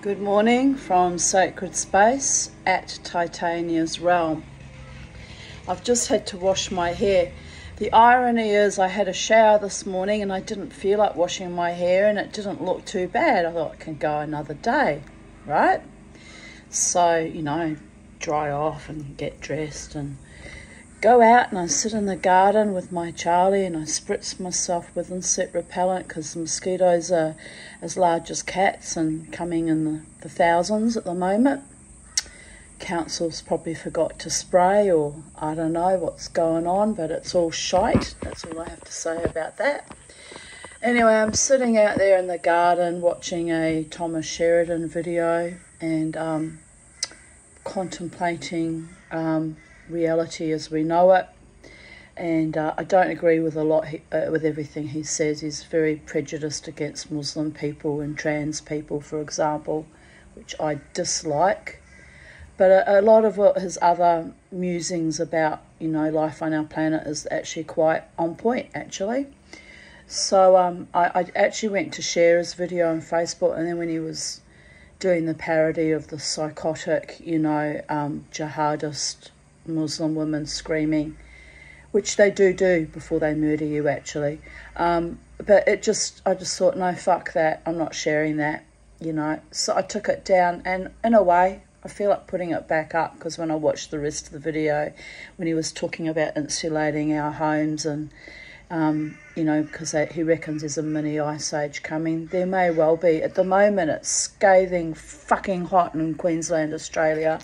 Good morning from Sacred Space at Titania's Realm. I've just had to wash my hair. The irony is I had a shower this morning and I didn't feel like washing my hair and it didn't look too bad. I thought I can go another day, right? So, dry off and get dressed and go out, and I sit in the garden with my Charlie and I spritz myself with insect repellent because the mosquitoes are as large as cats and coming in the thousands at the moment. Council's probably forgot to spray, or I don't know what's going on, but it's all shite. That's all I have to say about that. Anyway, I'm sitting out there in the garden watching a Thomas Sheridan video and contemplating reality as we know it, and I don't agree with a lot with everything he says. He's very prejudiced against Muslim people and trans people, for example, which I dislike. But a lot of his other musings about life on our planet is actually quite on point, actually. So I actually went to share his video on Facebook, and then when he was doing the parody of the psychotic jihadist Muslim women screaming, which they do before they murder you, actually. But I just thought, no, fuck that. I'm not sharing that, So I took it down, and in a way, I feel like putting it back up, because when I watched the rest of the video, when he was talking about insulating our homes and, because he reckons there's a mini ice age coming. There may well be. At the moment, it's scathing fucking hot in Queensland, Australia,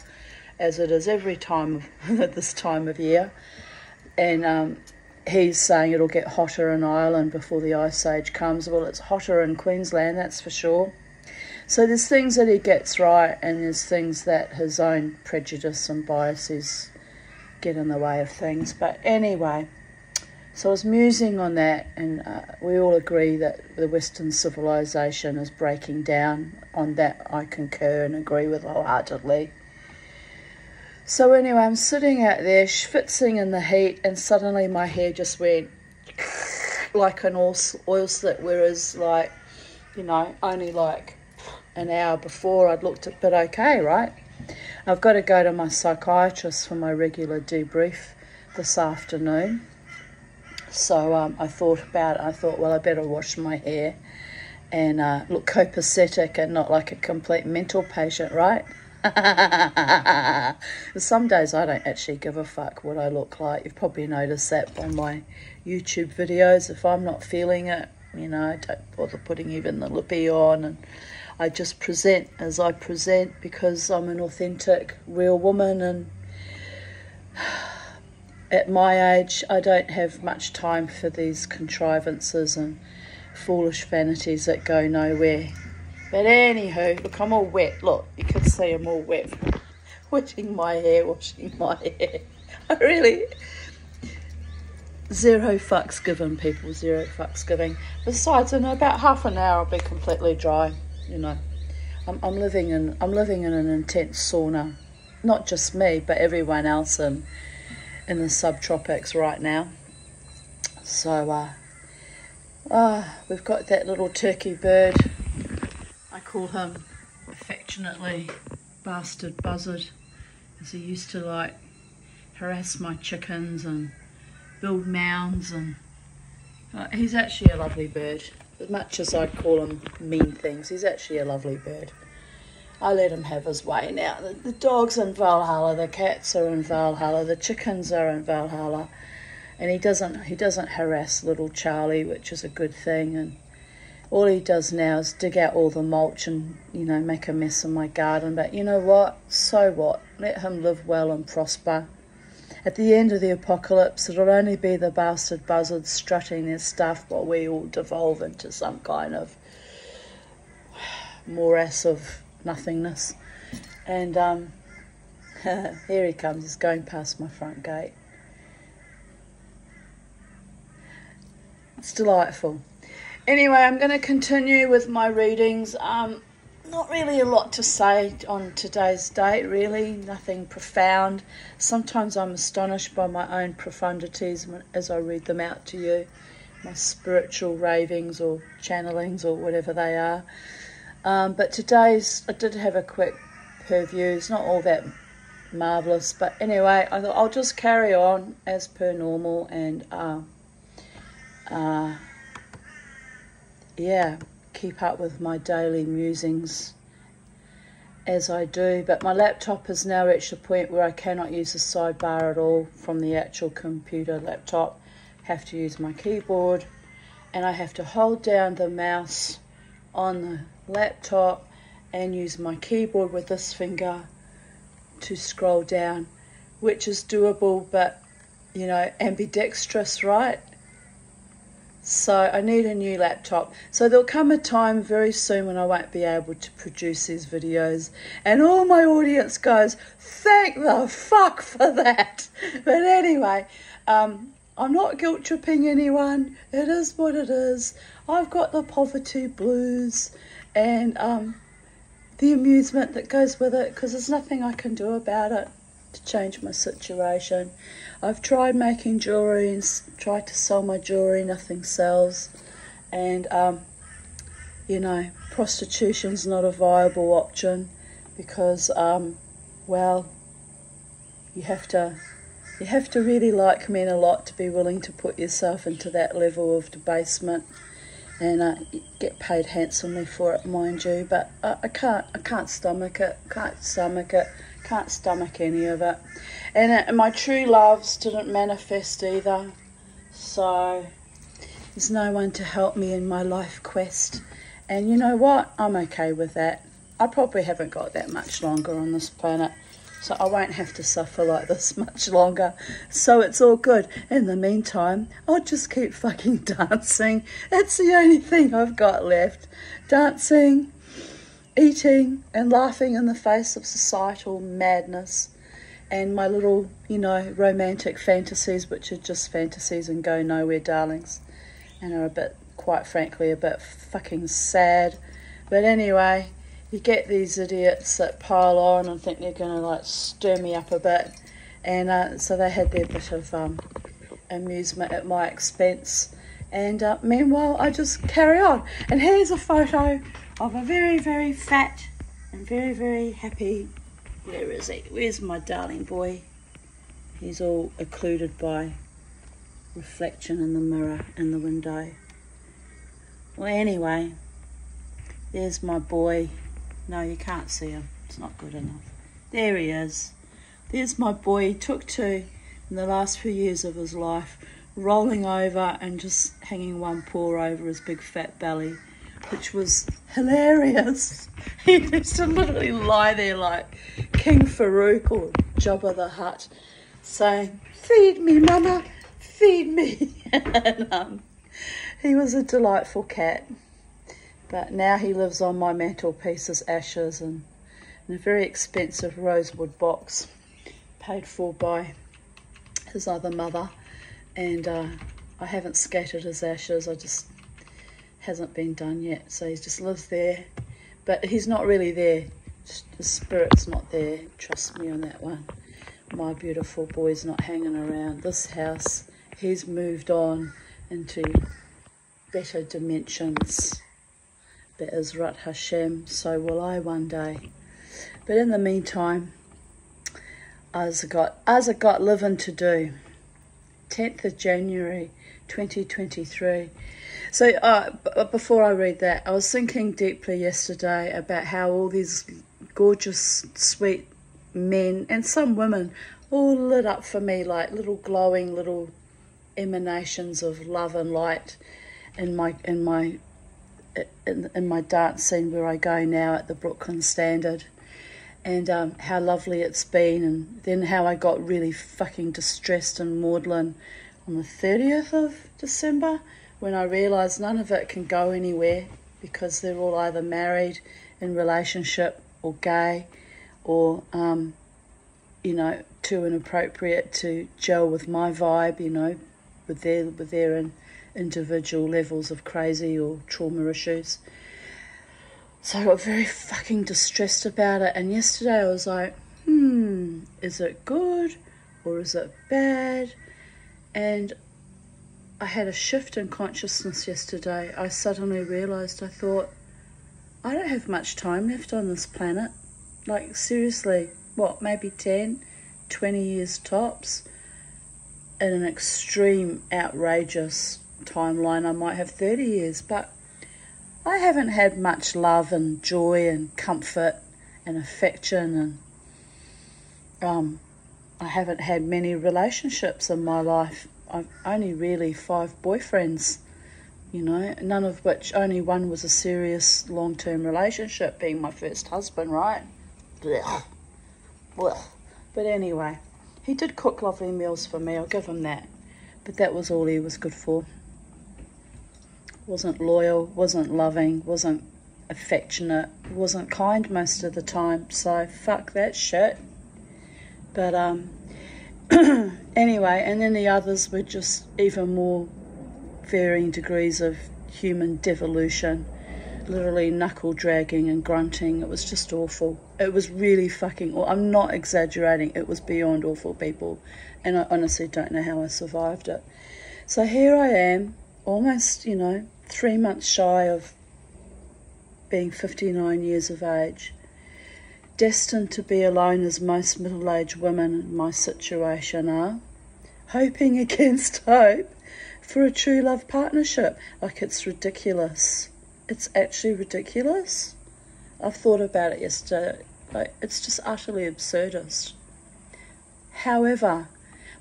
as it is every time at this time of year. And he's saying it'll get hotter in Ireland before the ice age comes. Well, it's hotter in Queensland, that's for sure. So there's things that he gets right, and there's things that his own prejudice and biases get in the way of things. But anyway, so I was musing on that, and we all agree that the Western civilization is breaking down. On that I concur and agree with wholeheartedly. So anyway, I'm sitting out there schwitzing in the heat, and suddenly my hair just went like an oil slick, whereas only like an hour before I'd looked a bit okay, right? I've got to go to my psychiatrist for my regular debrief this afternoon. So I thought about it. I thought, well, I better wash my hair and look copacetic and not like a complete mental patient, right? Some days I don't actually give a fuck what I look like. You've probably noticed that on my YouTube videos. If I'm not feeling it, I don't bother putting even the lippy on, and I just present as I present because I'm an authentic, real woman. And at my age, I don't have much time for these contrivances and foolish vanities that go nowhere. But anywho, look, I'm all wet. Look, you can see I'm all wet from washing my hair. I really... Zero fucks given, people. Zero fucks given. Besides, in about half an hour, I'll be completely dry. I'm living in an intense sauna. Not just me, but everyone else in the subtropics right now. So, we've got that little turkey bird. I call him affectionately Bastard Buzzard, as he used to harass my chickens and build mounds, and he's actually a lovely bird. As much as I call him mean things, he's actually a lovely bird. I let him have his way now. The dog's in Valhalla, the cats are in Valhalla, the chickens are in Valhalla, and he doesn't harass little Charlie, which is a good thing. And all he does now is dig out all the mulch and, make a mess in my garden. But you know what? So what? Let him live well and prosper. At the end of the apocalypse, it'll only be the bastard buzzards strutting their stuff while we all devolve into some kind of morass of nothingness. And here he comes. He's going past my front gate. It's delightful. Anyway, I'm going to continue with my readings. Not really a lot to say on today's date, really. Nothing profound. Sometimes I'm astonished by my own profundities as I read them out to you. My spiritual ravings or channelings or whatever they are. But today's, I did have a quick purview. It's not all that marvellous, but anyway, I thought I'll just carry on as per normal and yeah, keep up with my daily musings as I do. But my laptop has now reached a point where I cannot use the sidebar at all from the actual computer laptop. Have to use my keyboard, and I have to hold down the mouse on the laptop and use my keyboard with this finger to scroll down, which is doable, but you know, ambidextrous, right? So I need a new laptop. So there'll come a time very soon when I won't be able to produce these videos, and all my audience goes, thank the fuck for that. But anyway, I'm not guilt tripping anyone. It is what it is. I've got the poverty blues and the amusement that goes with it, because there's nothing I can do about it to change my situation. I've tried making jewellery and tried to sell my jewellery, nothing sells. And, you know, prostitution's not a viable option because, well, you have to really like men a lot to be willing to put yourself into that level of debasement, and get paid handsomely for it, mind you. But I can't stomach it. Can't stomach any of it. And my true loves didn't manifest either. So there's no one to help me in my life quest. And you know what? I'm okay with that. I probably haven't got that much longer on this planet, so I won't have to suffer like this much longer. So it's all good. In the meantime, I'll just keep fucking dancing. It's the only thing I've got left. Dancing, eating, and laughing in the face of societal madness. And my little, you know, romantic fantasies, which are just fantasies and go nowhere, darlings. And are a bit, quite frankly, a bit fucking sad. But anyway, you get these idiots that pile on and think they're going to like stir me up a bit, and so they had their bit of amusement at my expense, and meanwhile I just carry on. And here's a photo of a very, very fat and very, very happy, where is he? Where's my darling boy? He's all occluded by reflection in the mirror in the window. Well, anyway, there's my boy. No, you can't see him. It's not good enough. There he is. There's my boy. He took to, in the last few years of his life, rolling over and just hanging one paw over his big fat belly, which was hilarious. He used to literally lie there like King Farouk or Jabba the Hutt, saying, "Feed me, mama, feed me." And he was a delightful cat. But now he lives on my mantelpiece as ashes and in a very expensive rosewood box paid for by his other mother. And I haven't scattered his ashes. I just hasn't been done yet. So he just lives there. But he's not really there. The spirit's not there. Trust me on that one. My beautiful boy's not hanging around this house. He's moved on into better dimensions. Be'ezrat Hashem, so will I one day. But in the meantime, I've got living to do. 10th of January 2023. So before I read that, I was thinking deeply yesterday about how all these gorgeous, sweet men and some women all lit up for me like little glowing little emanations of love and light in my dance scene where I go now at the Brooklyn Standard, and how lovely it's been, and then how I got really fucking distressed and maudlin on the 30th of December when I realised none of it can go anywhere because they're all either married, in relationship, or gay, or you know, too inappropriate to gel with my vibe, you know, with their individual levels of crazy or trauma issues. So I got very fucking distressed about it, and yesterday I was like, is it good or is it bad? And I had a shift in consciousness yesterday. I suddenly realised, I thought, I don't have much time left on this planet. Like, seriously, what, maybe 10, 20 years tops? In an extreme, outrageous timeline, I might have 30 years, but I haven't had much love and joy and comfort and affection, and I haven't had many relationships in my life. I've only really 5 boyfriends, you know, none of which, only one was a serious long-term relationship, being my first husband, right? Blech. Blech. But anyway, he did cook lovely meals for me, I'll give him that. But that was all he was good for. Wasn't loyal, wasn't loving, wasn't affectionate, wasn't kind most of the time. So fuck that shit. But anyway, and then the others were just even more varying degrees of human devolution. Literally knuckle dragging and grunting. It was just awful. It was really fucking awful. I'm not exaggerating. It was beyond awful, people. And I honestly don't know how I survived it. So here I am, almost, 3 months shy of being 59 years of age, destined to be alone as most middle-aged women in my situation are, hoping against hope for a true love partnership. Like, it's ridiculous. It's actually ridiculous. I've thought about it yesterday. Like, it's just utterly absurdist. However,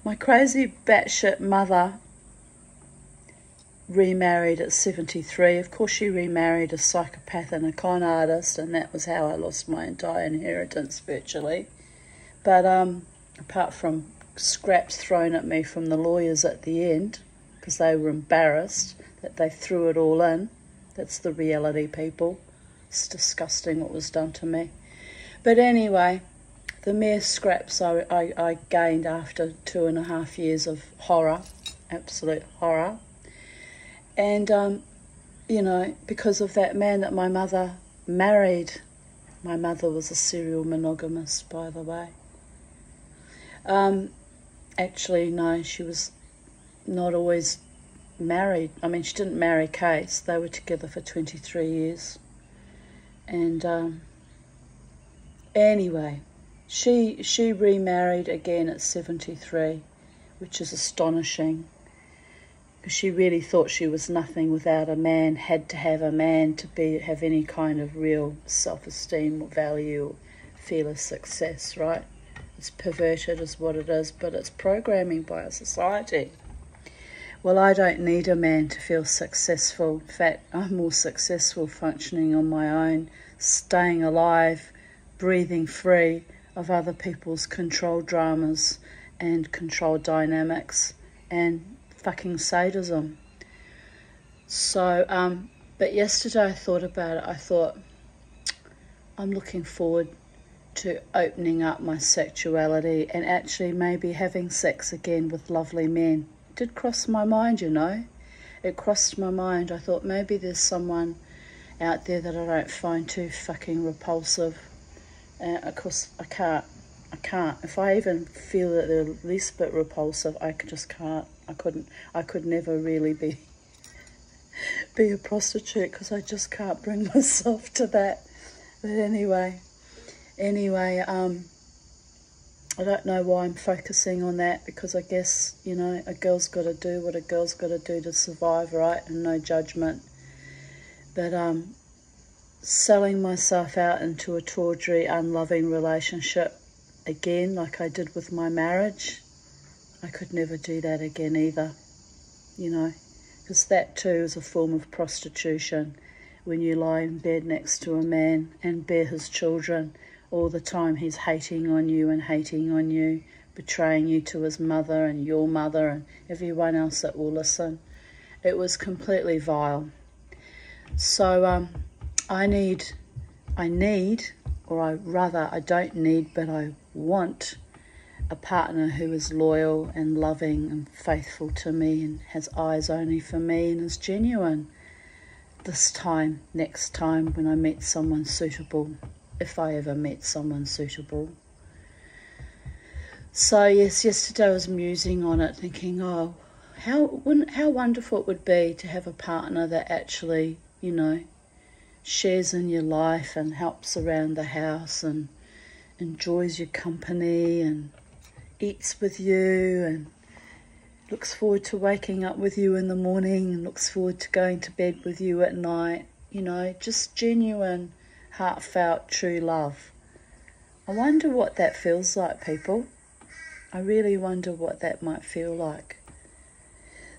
my crazy batshit mother remarried at 73. Of course, she remarried a psychopath and a con artist, and that was how I lost my entire inheritance virtually. But apart from scraps thrown at me from the lawyers at the end, because they were embarrassed that they threw it all in. That's the reality, people. It's disgusting what was done to me. But anyway, the mere scraps I gained after 2.5 years of horror, absolute horror. And, because of that man that my mother married. My mother was a serial monogamist, by the way. Actually, no, she was not always married. I mean, she didn't marry Case. They were together for 23 years. And anyway, she remarried again at 73, which is astonishing. Because she really thought she was nothing without a man, had to have a man to have any kind of real self-esteem or value or feel of success, right? It's perverted is what it is, but it's programming by our society. Well, I don't need a man to feel successful. In fact, I'm more successful functioning on my own, staying alive, breathing free of other people's control dramas and control dynamics and fucking sadism. So, but yesterday I thought about it. I thought, I'm looking forward to opening up my sexuality and actually maybe having sex again with lovely men. It did cross my mind, It crossed my mind. I thought maybe there's someone out there that I don't find too fucking repulsive. Of course, I can't. If I even feel that they're the least bit repulsive, I just can't. I could never really be a prostitute because I just can't bring myself to that. But anyway, I don't know why I'm focusing on that, because I guess, a girl's got to do what a girl's got to do to survive, right? And no judgment. But selling myself out into a tawdry, unloving relationship again, like I did with my marriage, I could never do that again either, because that too is a form of prostitution, when you lie in bed next to a man and bear his children all the time. He's hating on you, betraying you to his mother and your mother and everyone else that will listen. It was completely vile. So I don't need, but I want a partner who is loyal and loving and faithful to me and has eyes only for me and is genuine next time when I meet someone suitable, if I ever met someone suitable. So yes, yesterday I was musing on it, thinking, how wonderful it would be to have a partner that actually, shares in your life and helps around the house and enjoys your company and eats with you and looks forward to waking up with you in the morning and looks forward to going to bed with you at night. You know, just genuine, heartfelt, true love. I wonder what that feels like, people. I really wonder what that might feel like.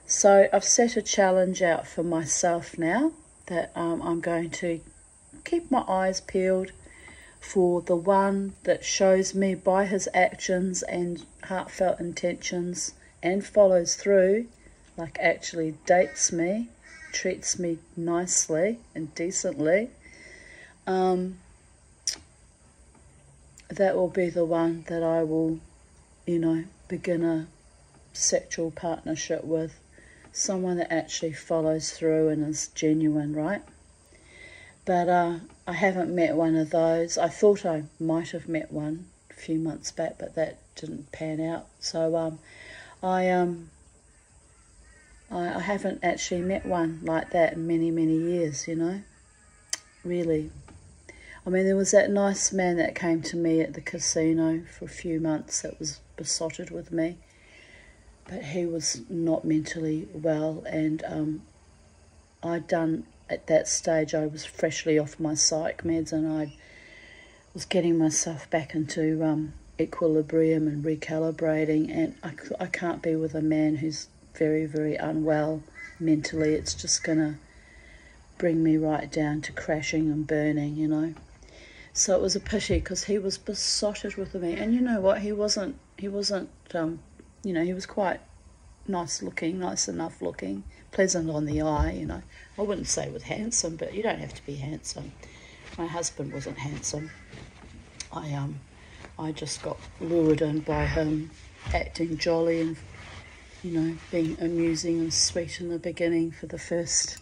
So I've set a challenge out for myself now that I'm going to keep my eyes peeled for the one that shows me by his actions and heartfelt intentions and follows through, like actually dates me, treats me nicely and decently. That will be the one that I will, begin a sexual partnership with. Someone that actually follows through and is genuine, right? But I haven't met one of those. I thought I might have met one a few months back, but that didn't pan out. So I haven't actually met one like that in many, many years, really. I mean, there was that nice man that came to me at the casino for a few months that was besotted with me, but he was not mentally well, and at that stage, I was freshly off my psych meds, and I was getting myself back into equilibrium and recalibrating, and I can't be with a man who's very, very unwell mentally. It's just going to bring me right down to crashing and burning, So it was a pity because he was besotted with me, and you know what? He wasn't. He was quite nice enough looking, pleasant on the eye. I wouldn't say with handsome, but you don't have to be handsome. My husband wasn't handsome. I just got lured in by him acting jolly and being amusing and sweet in the beginning for the first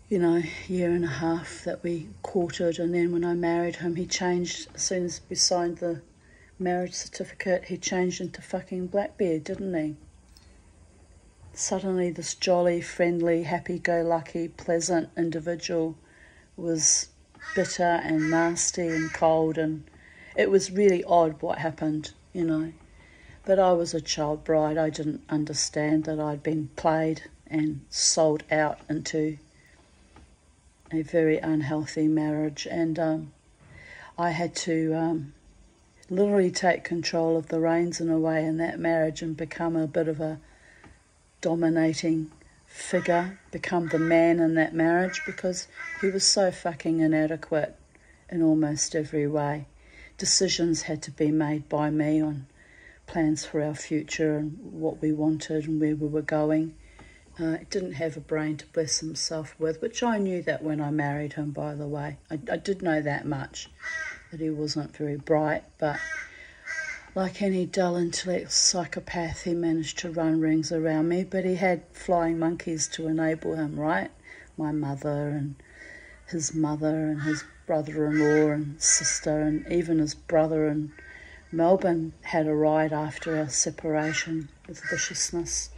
year and a half that we courted. And then when I married him, he changed. As soon as we signed the marriage certificate, he changed into fucking Blackbeard, didn't he? Suddenly this jolly, friendly, happy-go-lucky, pleasant individual was bitter and nasty and cold, and it was really odd what happened, But I was a child bride. I didn't understand that I'd been played and sold out into a very unhealthy marriage, and I had to literally take control of the reins in a way in that marriage and become a bit of a dominating figure, become the man in that marriage, because he was so fucking inadequate in almost every way. Decisions had to be made by me on plans for our future and what we wanted and where we were going. He didn't have a brain to bless himself with, which I knew that when I married him, by the way. I did know that much, that he wasn't very bright, but like any dull intellect psychopath, he managed to run rings around me, but he had flying monkeys to enable him, right? My mother and his brother-in-law and sister, and even his brother in Melbourne had a ride after our separation with viciousness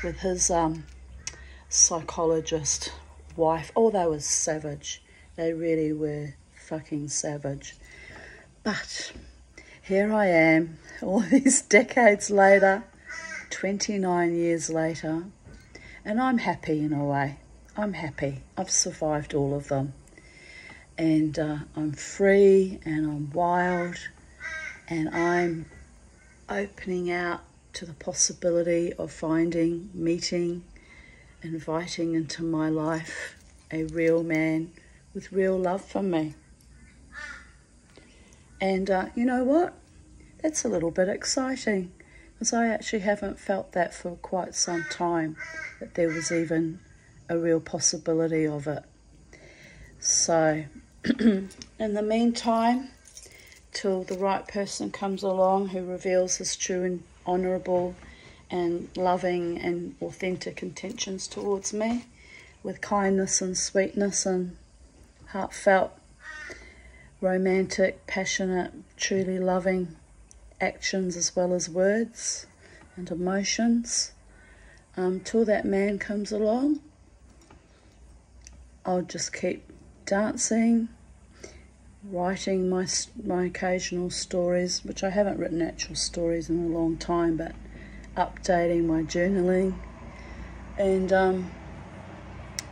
with his psychologist wife. Oh, they were savage. They really were fucking savage. But here I am, all these decades later, 29 years later, and I'm happy in a way. I'm happy. I've survived all of them. And I'm free and I'm wild and I'm opening out to the possibility of finding, meeting, inviting into my life a real man with real love for me. And you know what? That's a little bit exciting, because I actually haven't felt that for quite some time, that there was even a real possibility of it. So, in the meantime, till the right person comes along who reveals his true and honourable and loving and authentic intentions towards me, with kindness and sweetness and heartfelt, romantic, passionate, truly loving actions as well as words and emotions, till that man comes along, I'll just keep dancing, writing my occasional stories, which I haven't written actual stories in a long time, but updating my journaling, and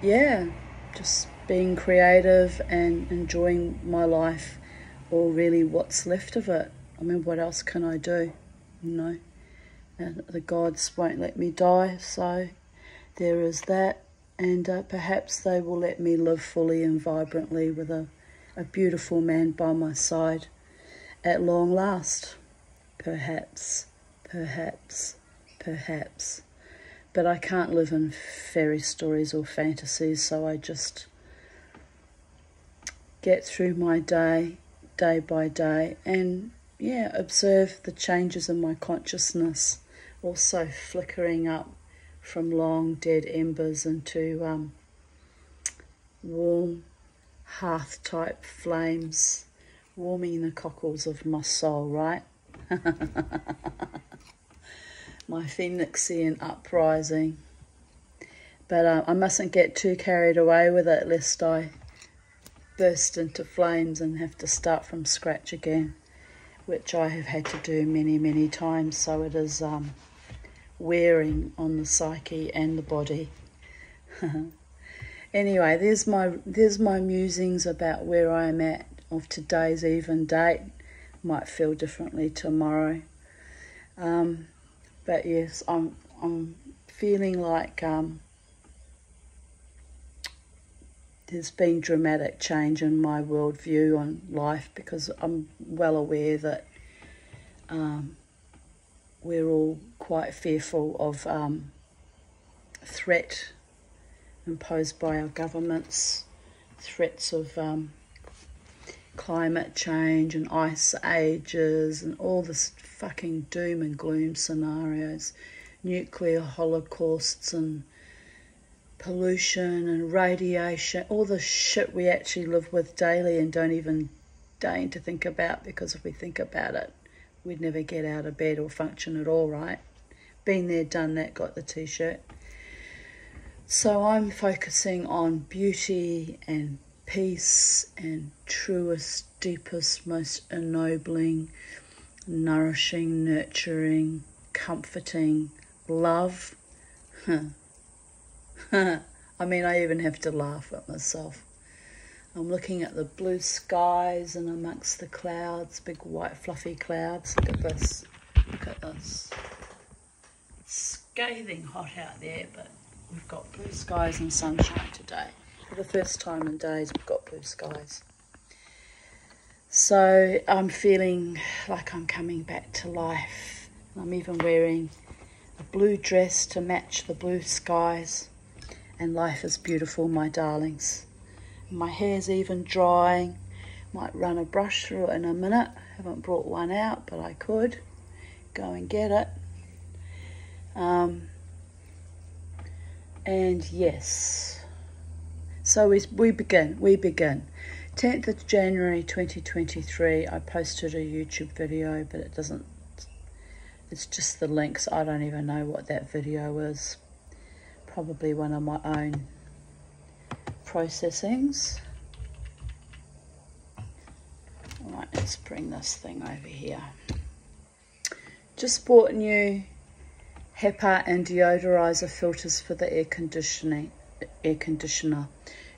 yeah, just being creative and enjoying my life, or really what's left of it. I mean, what else can I do, you know? And the gods won't let me die, so there is that. And perhaps they will let me live fully and vibrantly with a beautiful man by my side at long last. Perhaps, perhaps, perhaps. But I can't live in fairy stories or fantasies, so I just get through my day, day by day, and yeah, observe the changes in my consciousness, also flickering up from long dead embers into warm hearth type flames, warming the cockles of my soul, right? My Phoenixian uprising. But I mustn't get too carried away with it, lest I burst into flames and have to start from scratch again, which I have had to do many, many times, so it is wearing on the psyche and the body. Anyway, there's my musings about where I am at of today's even date. Might feel differently tomorrow, but yes, I'm feeling like there's been dramatic change in my worldview on life, because I'm well aware that we're all quite fearful of threat imposed by our governments, threats of climate change and ice ages and all this fucking doom and gloom scenarios, nuclear holocausts and pollution and radiation, all the shit we actually live with daily and don't even deign to think about, because if we think about it, we'd never get out of bed or function at all, right? Been there, done that, got the t-shirt. So I'm focusing on beauty and peace and truest, deepest, most ennobling, nourishing, nurturing, comforting love. I mean, I even have to laugh at myself. I'm looking at the blue skies and amongst the clouds, big white fluffy clouds. Look at this. Look at this. It's scathing hot out there, but we've got blue skies and sunshine today. For the first time in days, we've got blue skies. So I'm feeling like I'm coming back to life. I'm even wearing a blue dress to match the blue skies. And life is beautiful, my darlings. My hair's even drying. Might run a brush through it in a minute. Haven't brought one out, but I could go and get it. And yes, so we begin. 10th of January 2023, I posted a YouTube video, but it doesn't, it's just the links. I don't even know what that video is. Probably one of my own processings. All right, let's bring this thing over here. Just bought new HEPA and deodorizer filters for the air conditioner.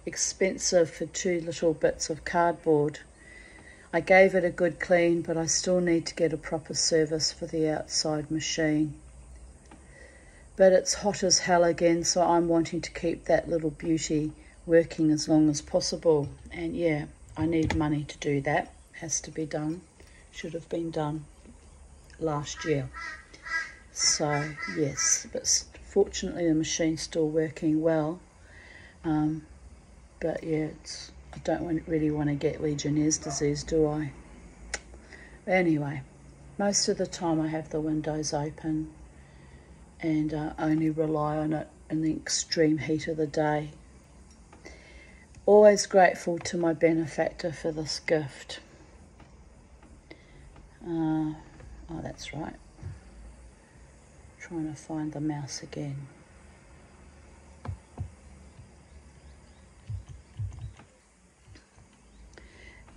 Expensive for 2 little bits of cardboard. I gave it a good clean, but I still need to get a proper service for the outside machine. But it's hot as hell again, so I'm wanting to keep that little beauty working as long as possible. And yeah, I need money to do that. Has to be done. Should have been done last year. So yes, but fortunately the machine's still working well. But yeah, I don't really want to get Legionnaire's disease, do I? Anyway, most of the time I have the windows open and only rely on it in the extreme heat of the day. Always grateful to my benefactor for this gift. Oh, that's right. Trying to find the mouse again.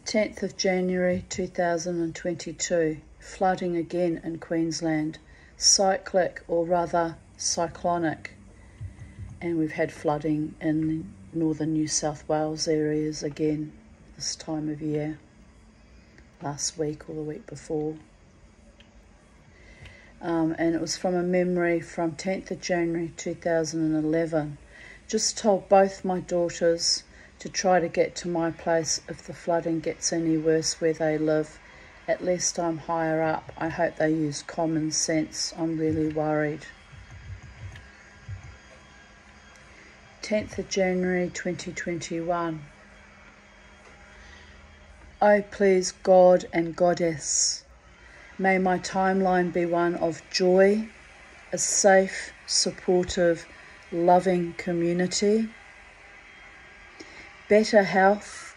10th of January 2022, flooding again in Queensland, cyclic or rather cyclonic, and we've had flooding in northern New South Wales areas again this time of year, last week or the week before. And it was from a memory from 10th of January 2011. Just told both my daughters to try to get to my place if the flooding gets any worse where they live. At least I'm higher up. I hope they use common sense. I'm really worried. 10th of January 2021. Oh, please, God and Goddess, may my timeline be one of joy, a safe, supportive, loving community, better health,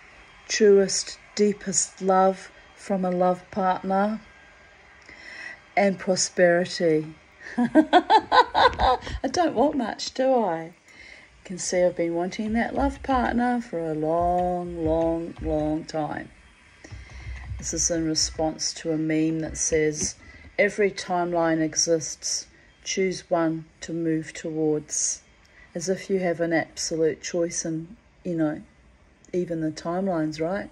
truest, deepest love from a love partner, and prosperity. I don't want much, do I? You can see I've been wanting that love partner for a long time. This is in response to a meme that says, every timeline exists, choose one to move towards. As if you have an absolute choice in, even the timelines, right?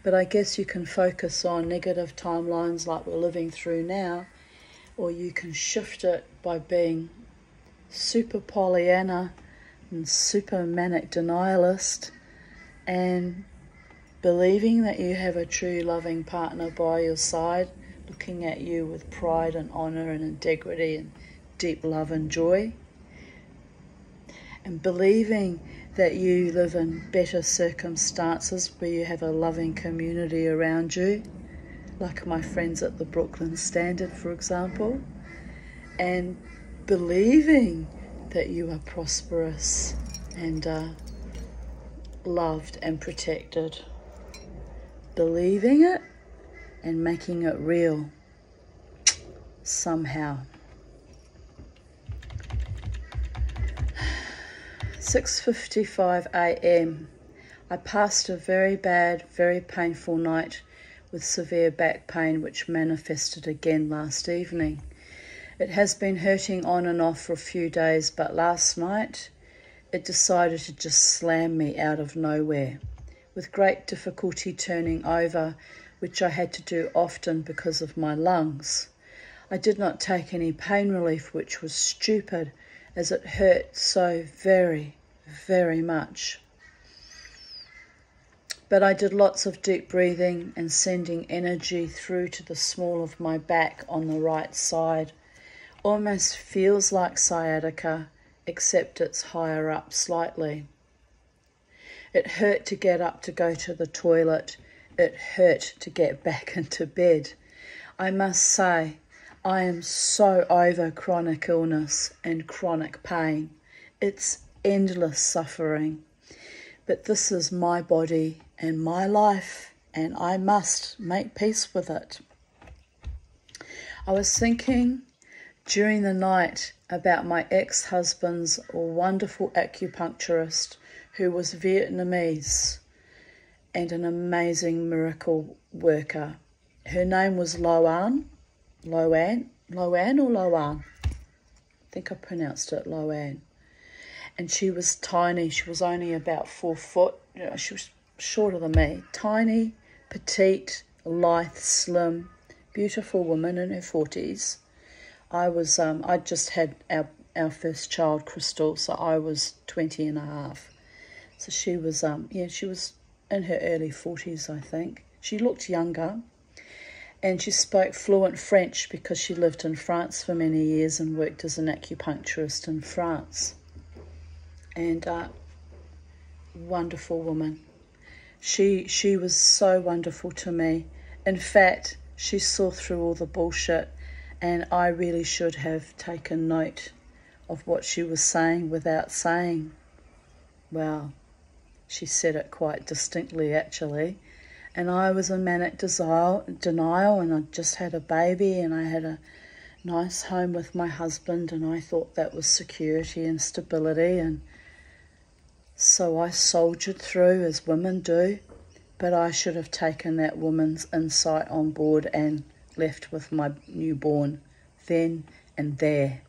But I guess you can focus on negative timelines like we're living through now, or you can shift it by being super Pollyanna and super manic denialist and believing that you have a true loving partner by your side, looking at you with pride and honour and integrity and deep love and joy, and believing that you live in better circumstances where you have a loving community around you, like my friends at the Brooklyn Standard, for example, and believing that you are prosperous and loved and protected. Believing it and making it real somehow. 6:55 a.m. I passed a very bad, very painful night with severe back pain which manifested again last evening. It has been hurting on and off for a few days, but last night it decided to just slam me out of nowhere, with great difficulty turning over, which I had to do often because of my lungs. I did not take any pain relief, which was stupid, as it hurt so very much. But I did lots of deep breathing and sending energy through to the small of my back on the right side. Almost feels like sciatica, except it's higher up slightly. It hurt to get up to go to the toilet. It hurt to get back into bed. I must say, I am so over chronic illness and chronic pain. It's endless suffering. But this is my body and my life, and I must make peace with it. I was thinking during the night about my ex-husband's wonderful acupuncturist who was Vietnamese and an amazing miracle worker. Her name was Loan. I think I pronounced it Loan. And she was tiny. She was only about 4 foot. She was shorter than me. Tiny, petite, lithe, slim, beautiful woman in her 40s. I just had our first child, Crystal, so I was 20 and a half. So she was, she was in her early 40s, I think. She looked younger, and she spoke fluent French because she lived in France for many years and worked as an acupuncturist in France. And wonderful woman. She was so wonderful to me. In fact, she saw through all the bullshit, and I really should have taken note of what she was saying without saying. Well, she said it quite distinctly, actually. And I was in manic denial, and I just had a baby, and I had a nice home with my husband, and I thought that was security and stability. And so I soldiered through, as women do, But I should have taken that woman's insight on board and left with my newborn then and there.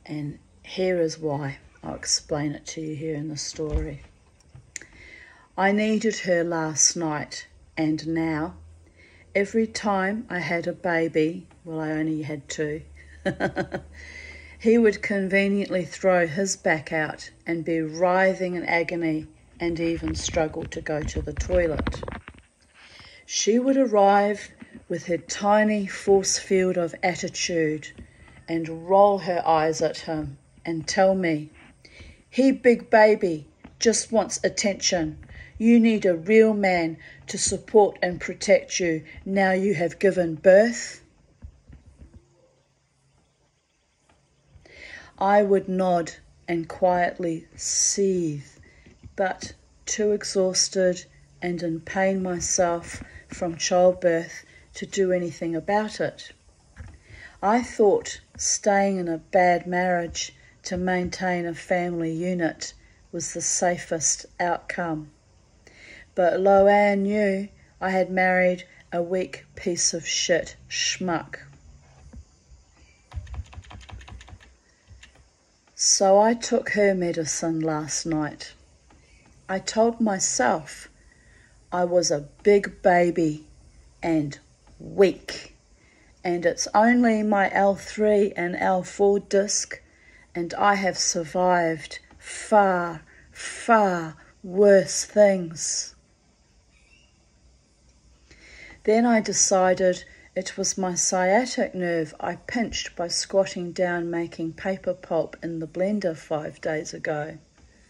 And here is why. I'll explain it to you here in the story. I needed her last night and now. Every time I had a baby, well, I only had two, he would conveniently throw his back out and be writhing in agony and even struggle to go to the toilet. She would arrive with her tiny force field of attitude and roll her eyes at him and tell me, "He big baby just wants attention. You need a real man to support and protect you now you have given birth." I would nod and quietly seethe, but too exhausted and in pain myself from childbirth to do anything about it. I thought staying in a bad marriage to maintain a family unit was the safest outcome. But Loanne knew I had married a weak piece of shit schmuck. So I took her medicine last night. I told myself I was a big baby and weak, and it's only my L3 and L4 disc, and I have survived far, far worse things. Then I decided it was my sciatic nerve I pinched by squatting down making paper pulp in the blender 5 days ago.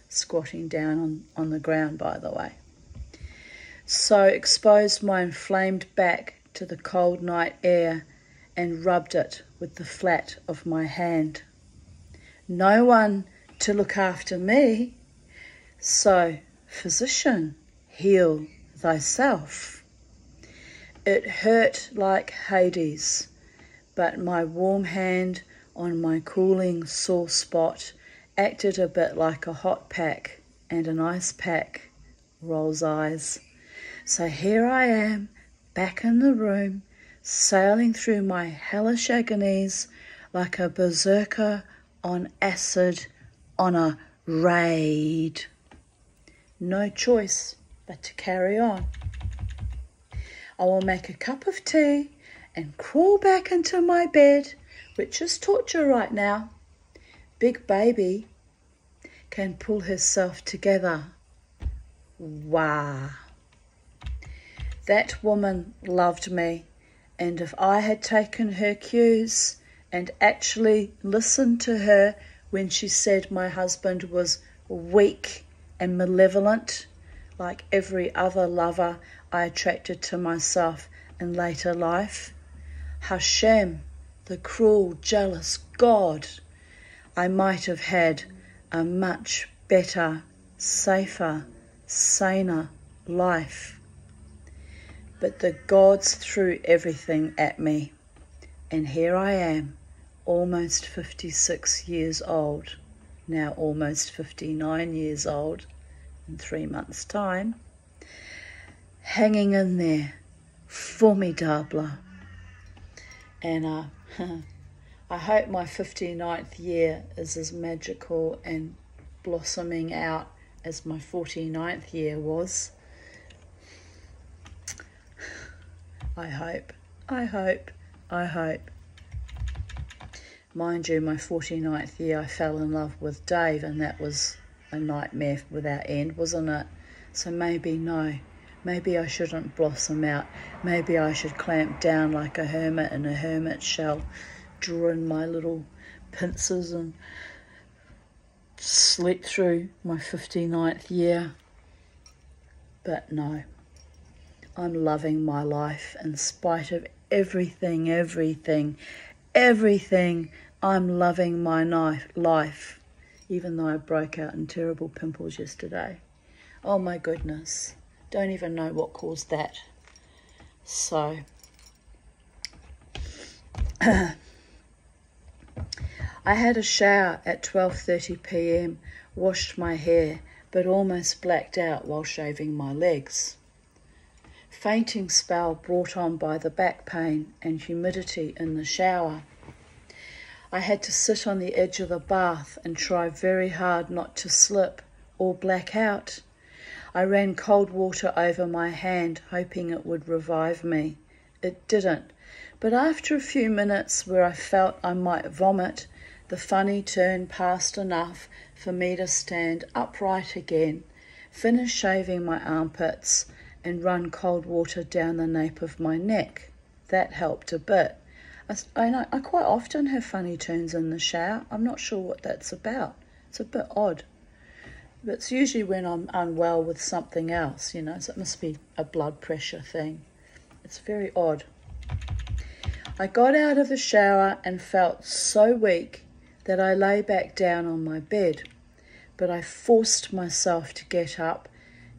Squatting down on the ground, by the way. So exposed my inflamed back to the cold night air and rubbed it with the flat of my hand. No one to look after me, so physician, heal thyself. It hurt like Hades, but my warm hand on my cooling sore spot acted a bit like a hot pack and an ice pack. Rolls eyes. So here I am, back in the room, sailing through my hellish agonies like a berserker on acid on a raid. No choice but to carry on. I will make a cup of tea and crawl back into my bed, which is torture right now. Big baby can pull herself together. Wow. That woman loved me, and if I had taken her cues and actually listened to her when she said my husband was weak and malevolent, like every other lover I attracted to myself in later life, Hashem, the cruel, jealous God, I might have had a much better, safer, saner life. But the gods threw everything at me, and here I am, almost 56 years old, now almost 59 years old in 3 months' time, hanging in there, formidable. And I hope my 59th year is as magical and blossoming out as my 49th year was. I hope. Mind you, my 49th year I fell in love with Dave, and that was a nightmare without end, wasn't it? So maybe I shouldn't blossom out. Maybe I should clamp down like a hermit in a hermit shell, draw in my little pincers and sleep through my 59th year. But no, I'm loving my life in spite of everything. I'm loving my life, even though I broke out in terrible pimples yesterday. Oh my goodness, don't even know what caused that. So, I had a shower at 12:30 p.m, washed my hair, but almost blacked out while shaving my legs. fainting spell brought on by the back pain and humidity in the shower. I had to sit on the edge of the bath and try very hard not to slip or black out. I ran cold water over my hand, hoping it would revive me. It didn't, but after a few minutes where I felt I might vomit, the funny turn passed enough for me to stand upright again, finish shaving my armpits, and run cold water down the nape of my neck. That helped a bit. I quite often have funny turns in the shower. I'm not sure what that's about. It's a bit odd. But it's usually when I'm unwell with something else, you know, so it must be a blood pressure thing. It's very odd. I got out of the shower and felt so weak that I lay back down on my bed. But I forced myself to get up,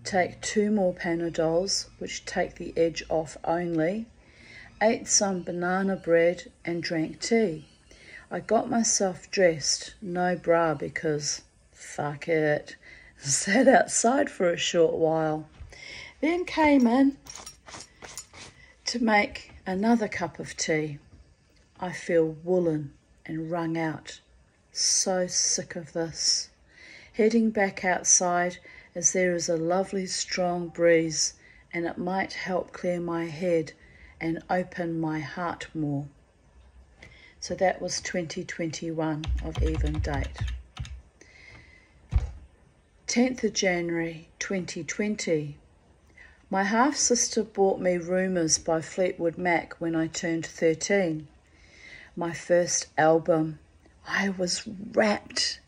take 2 more Panadols, which take the edge off only, ate some banana bread and drank tea. I got myself dressed, no bra because fuck it, sat outside for a short while, then came in to make another cup of tea. I feel woolen and wrung out. So sick of this. Heading back outside as there is a lovely strong breeze and it might help clear my head and open my heart more. So that was 2021 of even date. 10th of January 2020. My half-sister bought me Rumours by Fleetwood Mac when I turned 13. My first album. I was rapt.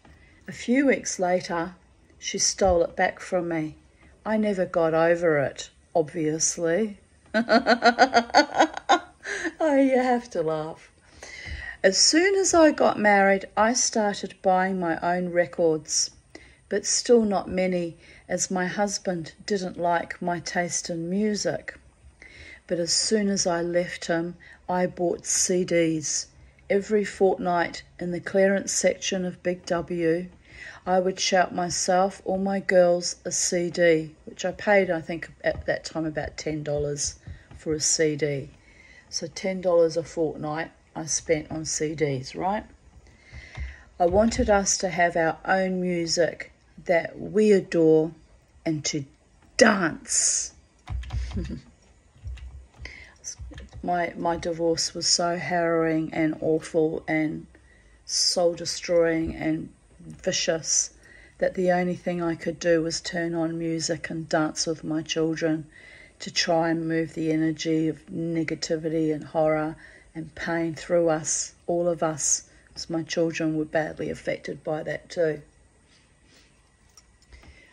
A few weeks later, she stole it back from me. I never got over it, obviously. Oh, you have to laugh. As soon as I got married, I started buying my own records, but still not many, as my husband didn't like my taste in music. But as soon as I left him, I bought CDs. Every fortnight in the clearance section of Big W, I would shout myself or my girls a CD, which I paid, I think, at that time about $10 for a CD. So $10 a fortnight I spent on CDs, right? I wanted us to have our own music that we adore and to dance. My divorce was so harrowing and awful and soul-destroying and vicious that the only thing I could do was turn on music and dance with my children to try and move the energy of negativity and horror and pain through us, all of us, as my children were badly affected by that too.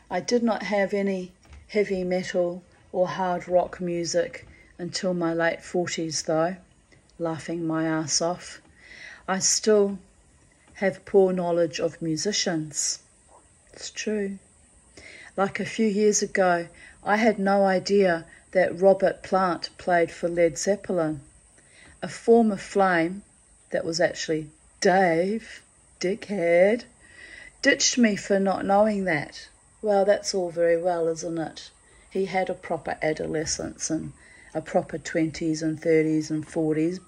I did not have any heavy metal or hard rock music until my late 40s though, laughing my ass off. I still have poor knowledge of musicians. It's true. Like a few years ago, I had no idea that Robert Plant played for Led Zeppelin. A former Flame, that was actually Dave, dickhead, ditched me for not knowing that. Well, that's all very well, isn't it? He had a proper adolescence and a proper 20s and 30s and 40s,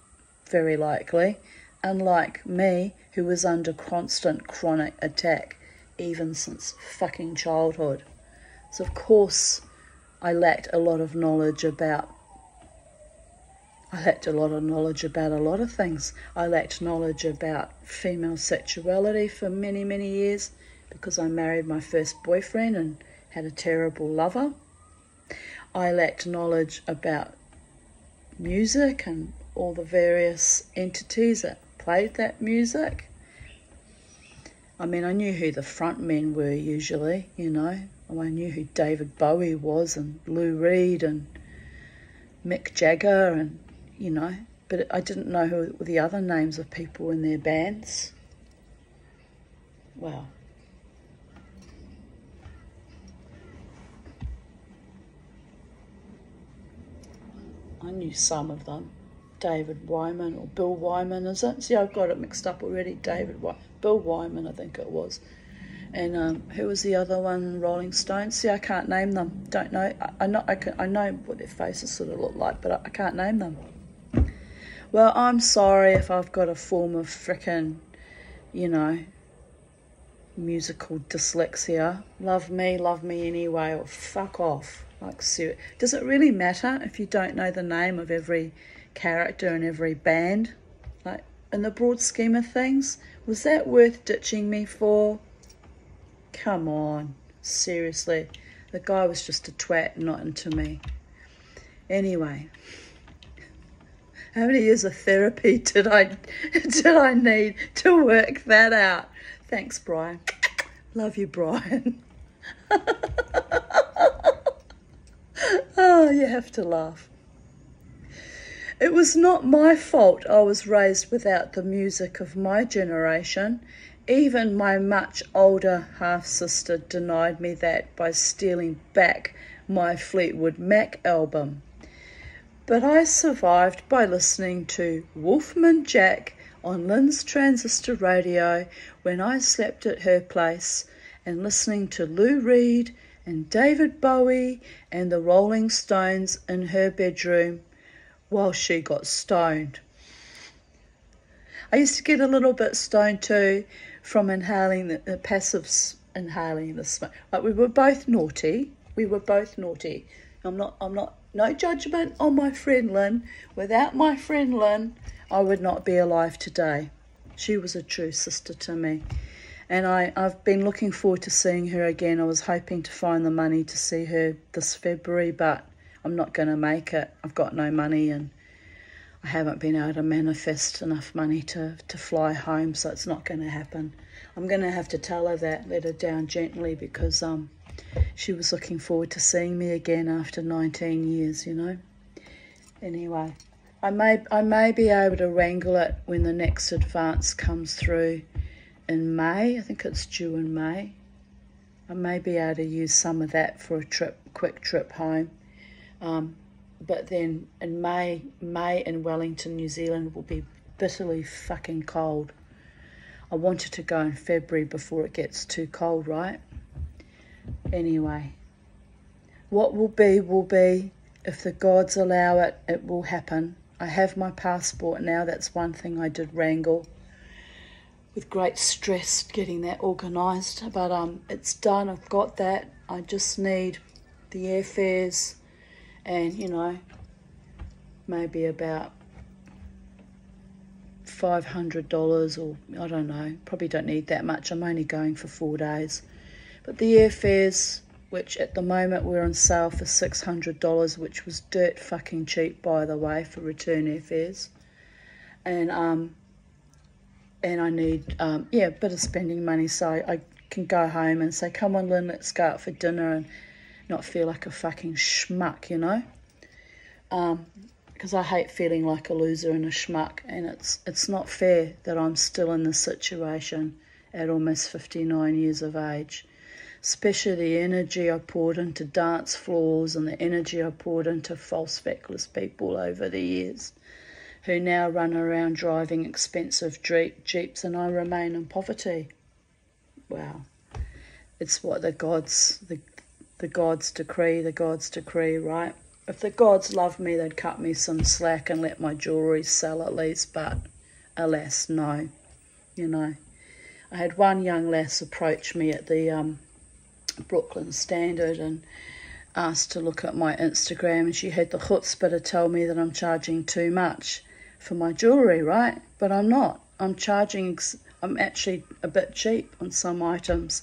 very likely, unlike me, who was under constant chronic attack, even since fucking childhood. So of course I lacked a lot of knowledge about a lot of things. I lacked knowledge about female sexuality for many, many years because I married my first boyfriend and had a terrible lover. I lacked knowledge about music and all the various entities that played that music. I mean, I knew who the front men were usually, you know. I knew who David Bowie was and Lou Reed and Mick Jagger and, you know, but I didn't know who were the other names of people in their bands. Well, I knew some of them. David Wyman or Bill Wyman, is it? See, I've got it mixed up already. Bill Wyman, I think it was. And who was the other one? Rolling Stones. See, I can't name them. Don't know. I know what their faces sort of look like, but I can't name them. Well, I'm sorry if I've got a form of frickin', you know, musical dyslexia. Love me anyway, or fuck off. Like, does it really matter if you don't know the name of every character in every band? Like, in the broad scheme of things, was that worth ditching me for? Come on, seriously. The guy was just a twat, not into me. Anyway, how many years of therapy did I need to work that out? Thanks, Brian. Love you, Brian. Oh, you have to laugh. It was not my fault I was raised without the music of my generation. Even my much older half-sister denied me that by stealing back my Fleetwood Mac album. But I survived by listening to Wolfman Jack on Lynn's transistor radio when I slept at her place, and listening to Lou Reed and David Bowie and the Rolling Stones in her bedroom while she got stoned. I used to get a little bit stoned too from inhaling the passive inhaling the smoke. Like, we were both naughty. I'm not, no judgment on my friend Lynn. Without my friend Lynn, I would not be alive today. She was a true sister to me. And I've been looking forward to seeing her again. I was hoping to find the money to see her this February, but I'm not going to make it. I've got no money, and I haven't been able to manifest enough money to fly home, so it's not going to happen. I'm going to have to tell her that, let her down gently, because she was looking forward to seeing me again after 19 years, you know. Anyway, I may be able to wrangle it when the next advance comes through in May. I think it's due in May. I may be able to use some of that for a quick trip home. But then in May in Wellington, New Zealand will be bitterly fucking cold. I wanted to go in February before it gets too cold, right? Anyway, what will be will be. If the gods allow it, it will happen. I have my passport now. That's one thing I did wrangle with great stress getting that organised. But it's done. I've got that. I just need the airfares and, you know, maybe about $500 or I don't know. Probably don't need that much. I'm only going for 4 days. But the airfares, which at the moment we're on sale for $600, which was dirt fucking cheap, by the way, for return airfares. And I need, a bit of spending money, so I can go home and say, come on, Lynn, let's go out for dinner, and not feel like a fucking schmuck, you know? Because I hate feeling like a loser and a schmuck, and it's not fair that I'm still in this situation at almost 59 years of age. Especially the energy I poured into dance floors and the energy I poured into false feckless people over the years, who now run around driving expensive Jeeps, and I remain in poverty. Wow. It's what the gods decree, right? If the gods love me, they'd cut me some slack and let my jewellery sell at least, but alas, no. You know, I had one young lass approach me at the Brooklyn Standard and asked to look at my Instagram, and she had the chutzpah to tell me that I'm charging too much for my jewellery, right? But I'm not. I'm actually a bit cheap on some items.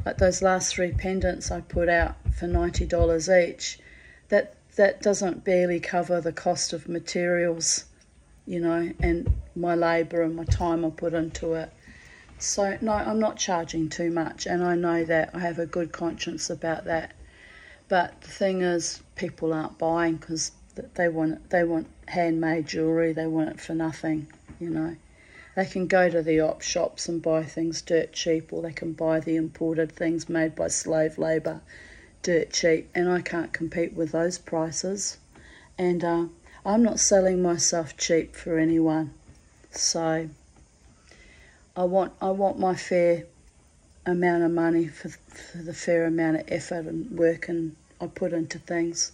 Like those last 3 pendants I put out for $90 each. That doesn't barely cover the cost of materials, you know, and my labour and my time I put into it. So, no, I'm not charging too much, and I know that. I have a good conscience about that. But the thing is, people aren't buying because they want handmade jewellery. They want it for nothing, you know. They can go to the op shops and buy things dirt cheap, or they can buy the imported things made by slave labour dirt cheap, and I can't compete with those prices. And I'm not selling myself cheap for anyone. So I want my fair amount of money for the fair amount of effort and work and I put into things.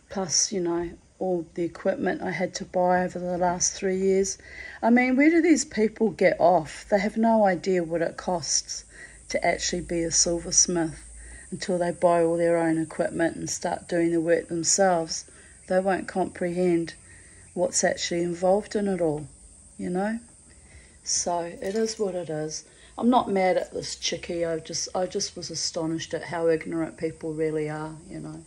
Plus, you know, all the equipment I had to buy over the last 3 years. I mean, where do these people get off? They have no idea what it costs to actually be a silversmith until they buy all their own equipment and start doing the work themselves. They won't comprehend what's actually involved in it all, you know? So it is what it is. I'm not mad at this chickie. I just was astonished at how ignorant people really are, you know,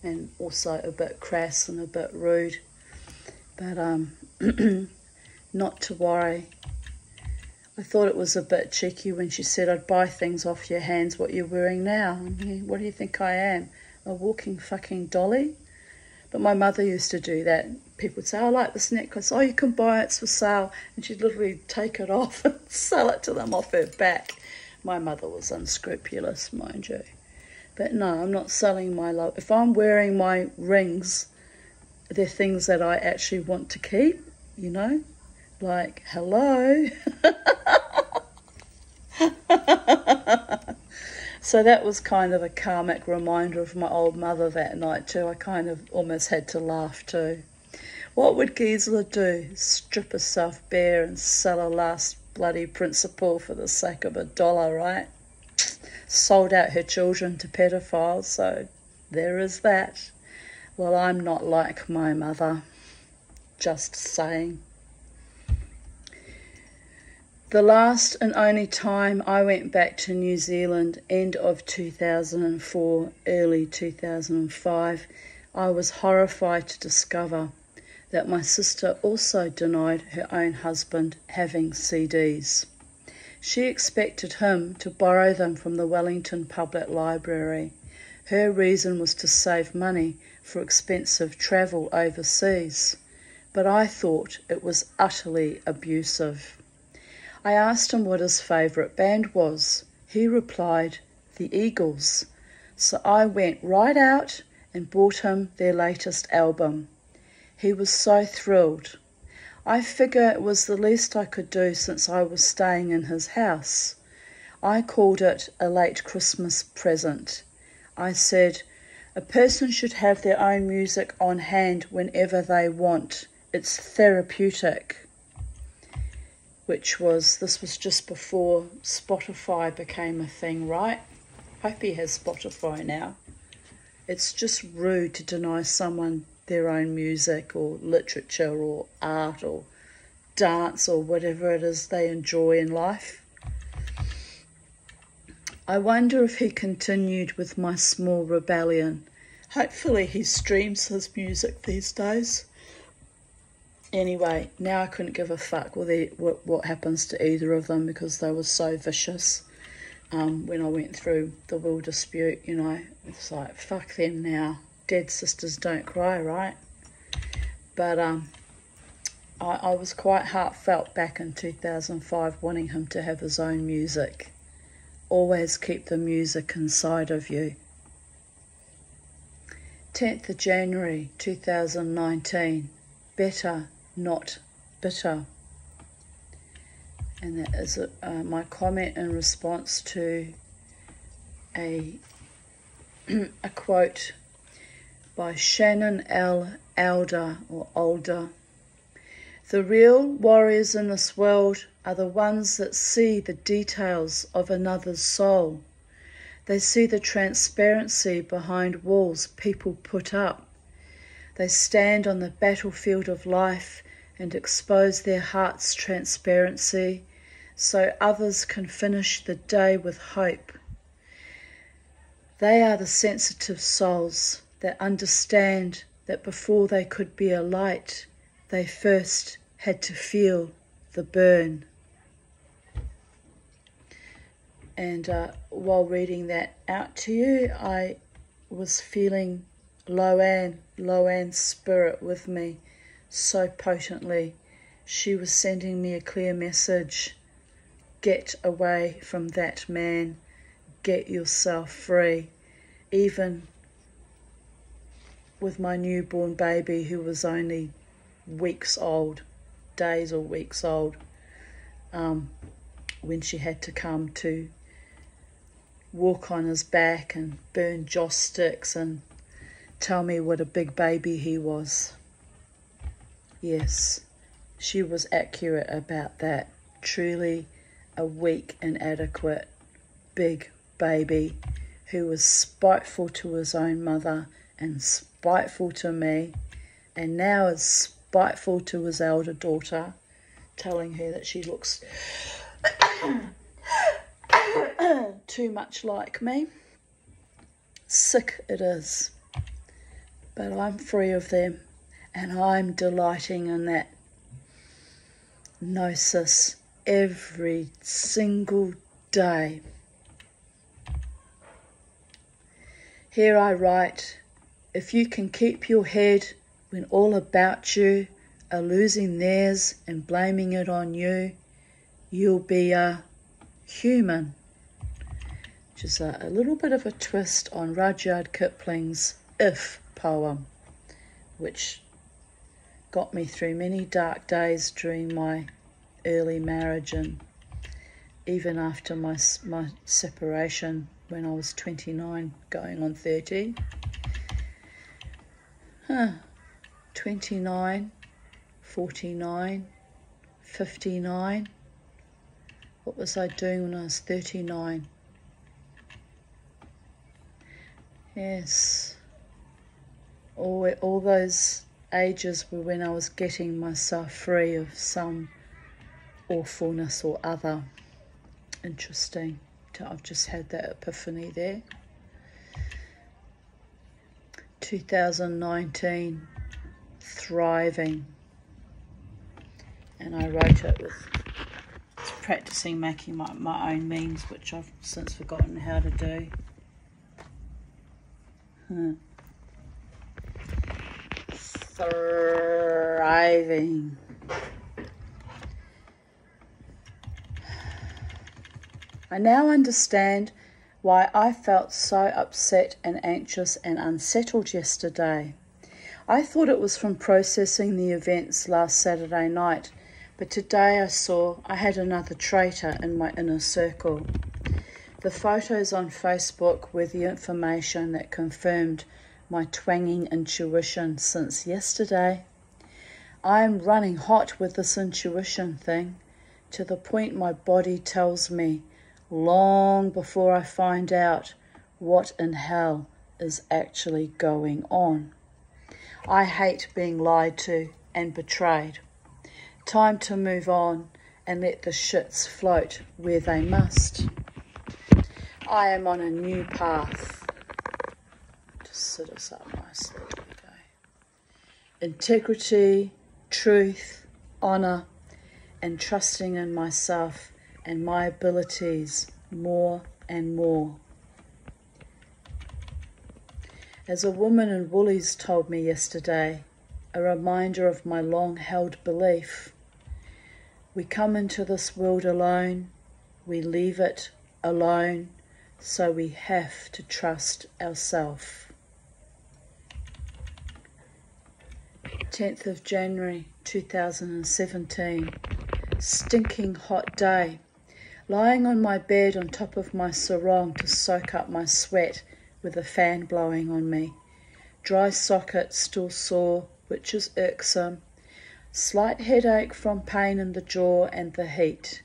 and also a bit crass and a bit rude. But not to worry. I thought it was a bit cheeky when she said I'd buy things off your hands what you're wearing now. What do you think I am? A walking fucking dolly? But my mother used to do that. People would say, I like this necklace. Oh, you can buy it, it's for sale. And she'd literally take it off and sell it to them off her back. My mother was unscrupulous, mind you. But no, I'm not selling my love. If I'm wearing my rings, they're things that I actually want to keep, you know? Like, hello. So that was kind of a karmic reminder of my old mother that night too. I kind of almost had to laugh too. What would Gisela do? Strip herself bare and sell her last bloody principal for the sake of $1, right? Sold out her children to pedophiles, so there is that. Well, I'm not like my mother. Just saying. The last and only time I went back to New Zealand, end of 2004, early 2005, I was horrified to discover that my sister also denied her own husband having CDs. She expected him to borrow them from the Wellington Public Library. Her reason was to save money for expensive travel overseas, but I thought it was utterly abusive. I asked him what his favourite band was. He replied, the Eagles. So I went right out and bought him their latest album. He was so thrilled. I figure it was the least I could do since I was staying in his house. I called it a late Christmas present. I said, a person should have their own music on hand whenever they want. It's therapeutic. This was just before Spotify became a thing, right? Hope he has Spotify now. It's just rude to deny someone their own music or literature or art or dance or whatever it is they enjoy in life. I wonder if he continued with my small rebellion. Hopefully he streams his music these days. Anyway, now I couldn't give a fuck what happens to either of them because they were so vicious. When I went through the will dispute, you know, it's like, fuck them now. Dead sisters don't cry, right? But I was quite heartfelt back in 2005 wanting him to have his own music. Always keep the music inside of you. 10th of January 2019. Better, not bitter. And that is my comment in response to a quote by Shannon L. Alder, or Older. The real warriors in this world are the ones that see the details of another's soul. They see the transparency behind walls people put up. They stand on the battlefield of life and expose their heart's transparency so others can finish the day with hope. They are the sensitive souls that understand that before they could be a light, they first had to feel the burn. And while reading that out to you, I was feeling Loanne's spirit with me so potently. She was sending me a clear message. Get away from that man. Get yourself free. Even with my newborn baby who was only weeks old, days or weeks old, when she had to come to walk on his back and burn joss sticks and tell me what a big baby he was. Yes, she was accurate about that. Truly a weak, inadequate, big baby who was spiteful to his own mother and spiteful to me, and now is spiteful to his elder daughter, telling her that she looks too much like me. Sick it is. But I'm free of them, and I'm delighting in that. No, sis, every single day. Here I write, if you can keep your head when all about you are losing theirs and blaming it on you, you'll be a human. Which is a little bit of a twist on Rudyard Kipling's If poem, which got me through many dark days during my early marriage and even after my separation when I was 29 going on 30. 29, 49, 59. What was I doing when I was 39? Yes. All those ages were when I was getting myself free of some awfulness or other. Interesting. I've just had that epiphany there. 2019, thriving. And I wrote it with practicing making my own memes, which I've since forgotten how to do. Thriving. I now understand why I felt so upset and anxious and unsettled yesterday. I thought it was from processing the events last Saturday night, but today I saw I had another traitor in my inner circle. The photos on Facebook were the information that confirmed my twanging intuition since yesterday. I am running hot with this intuition thing, to the point my body tells me, long before I find out what in hell is actually going on. I hate being lied to and betrayed. Time to move on and let the shits float where they must. I am on a new path. Just sit us up nicely. There we go. Integrity, truth, honour, and trusting in myself and my abilities more and more. As a woman in Woolies told me yesterday, a reminder of my long-held belief, we come into this world alone, we leave it alone, so we have to trust ourselves. 10th of January 2017, stinking hot day. Lying on my bed on top of my sarong to soak up my sweat with a fan blowing on me. Dry socket still sore, which is irksome. Slight headache from pain in the jaw and the heat.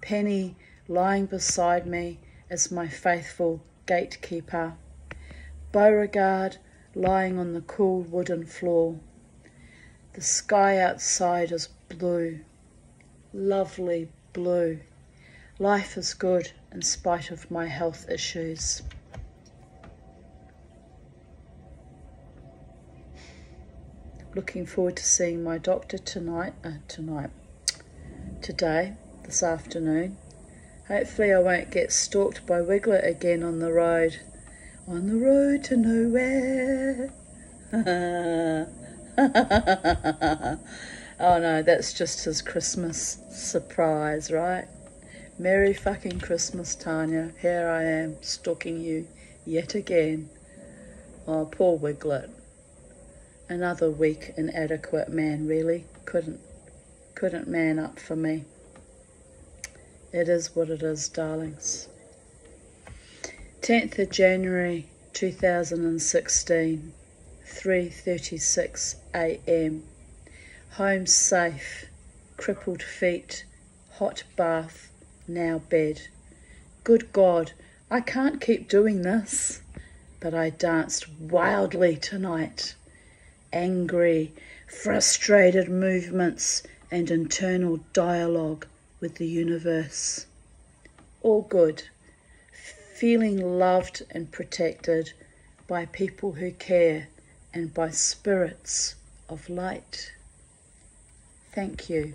Penny lying beside me as my faithful gatekeeper. Beauregard lying on the cool wooden floor. The sky outside is blue. Lovely blue. Life is good in spite of my health issues. Looking forward to seeing my doctor today, this afternoon. Hopefully I won't get stalked by Wiglet again on the road. On the road to nowhere. Oh no, that's just his Christmas surprise, right? Merry fucking Christmas, Tanya. Here I am, stalking you yet again. Oh, poor Wiglet. Another weak, inadequate man, really. Couldn't man up for me. It is what it is, darlings. 10th of January 2016, 3:36 a.m. Home safe, crippled feet, hot bath, now bed. Good God, I can't keep doing this. But I danced wildly tonight. Angry, frustrated movements and internal dialogue with the universe. All good. Feeling loved and protected by people who care and by spirits of light. Thank you.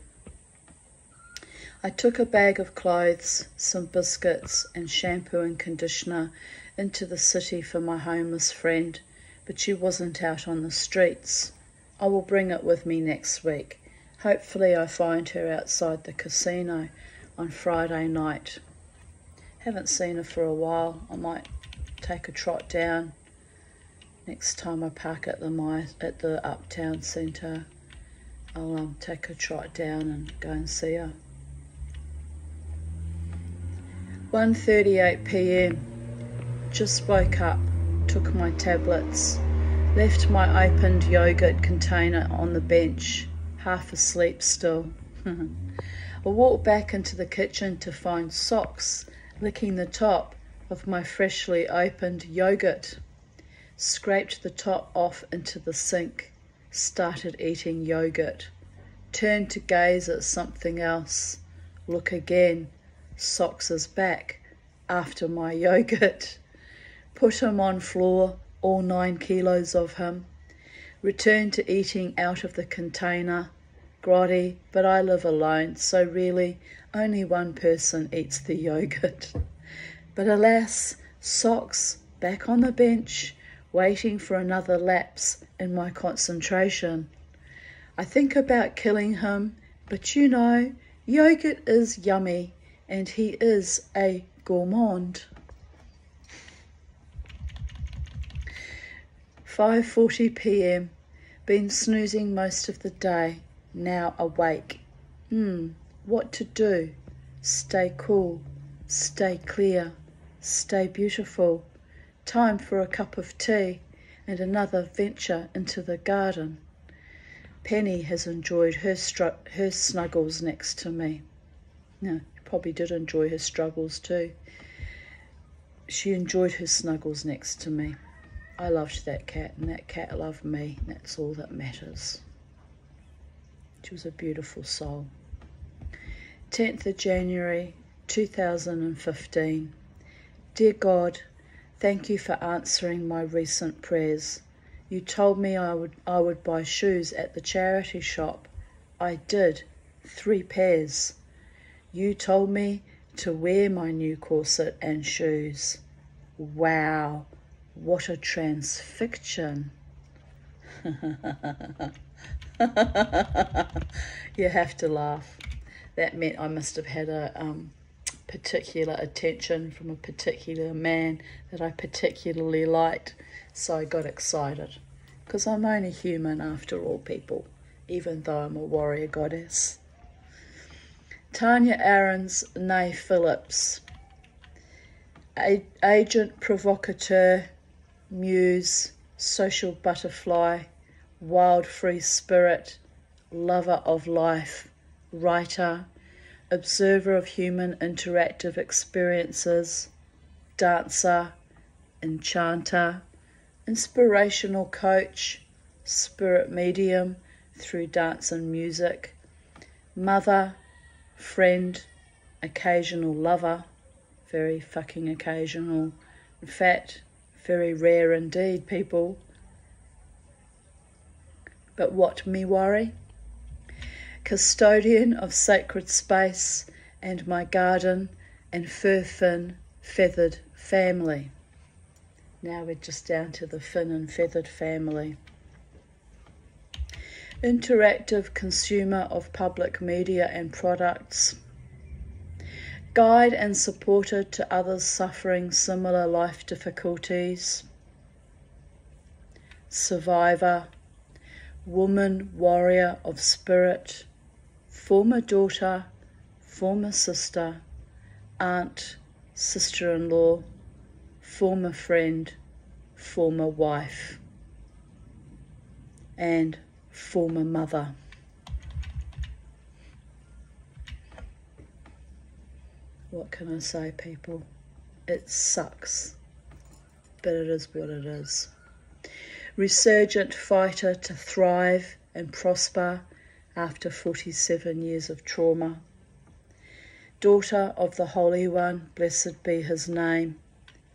I took a bag of clothes, some biscuits and shampoo and conditioner into the city for my homeless friend, but she wasn't out on the streets. I will bring it with me next week. Hopefully I find her outside the casino on Friday night. Haven't seen her for a while. I might take a trot down next time I park at the Uptown Centre. I'll take a trot down and go and see her. 1:38 p.m. Just woke up, took my tablets, left my opened yogurt container on the bench, half asleep still. I walked back into the kitchen to find socks licking the top of my freshly opened yogurt. Scraped the top off into the sink, started eating yogurt. Turned to gaze at something else. Look again, socks is back after my yogurt. Put him on floor, all 9 kilos of him. Returned to eating out of the container. Grotty, but I live alone, so really only one person eats the yogurt. But alas, socks back on the bench, waiting for another lapse in my concentration. I think about killing him, but you know, yogurt is yummy, and he is a gourmand. 5:40 p.m. Been snoozing most of the day, now awake. What to do? Stay cool, stay clear, stay beautiful. Time for a cup of tea and another venture into the garden. Penny has enjoyed her snuggles next to me. No, probably did enjoy her struggles too. She enjoyed her snuggles next to me. I loved that cat and that cat loved me. That's all that matters. She was a beautiful soul. 10th of January 2015. Dear God, thank you for answering my recent prayers. You told me I would buy shoes at the charity shop. I did, 3 pairs. You told me to wear my new corset and shoes. Wow, what a transfiction. You have to laugh. That meant I must have had a particular attention from a particular man that I particularly liked, so I got excited. Because I'm only human after all, people, even though I'm a warrior goddess. Tanya Aarons, née Phillips. Agent provocateur, muse, social butterfly, wild free spirit, lover of life, writer, observer of human interactive experiences, dancer, enchanter, inspirational coach, spirit medium through dance and music, mother, friend, occasional lover, very fucking occasional, in fact, very rare indeed, people. But what me worry? Custodian of sacred space and my garden and fur-fin feathered family. Now we're just down to the fin and feathered family. Interactive consumer of public media and products. Guide and supporter to others suffering similar life difficulties. Survivor. Woman warrior of spirit. Former daughter, former sister, aunt, sister-in-law, former friend, former wife, and former mother. What can I say, people? It sucks, but it is what it is. Resurgent fighter to thrive and prosper after 47 years of trauma. Daughter of the Holy One, blessed be his name,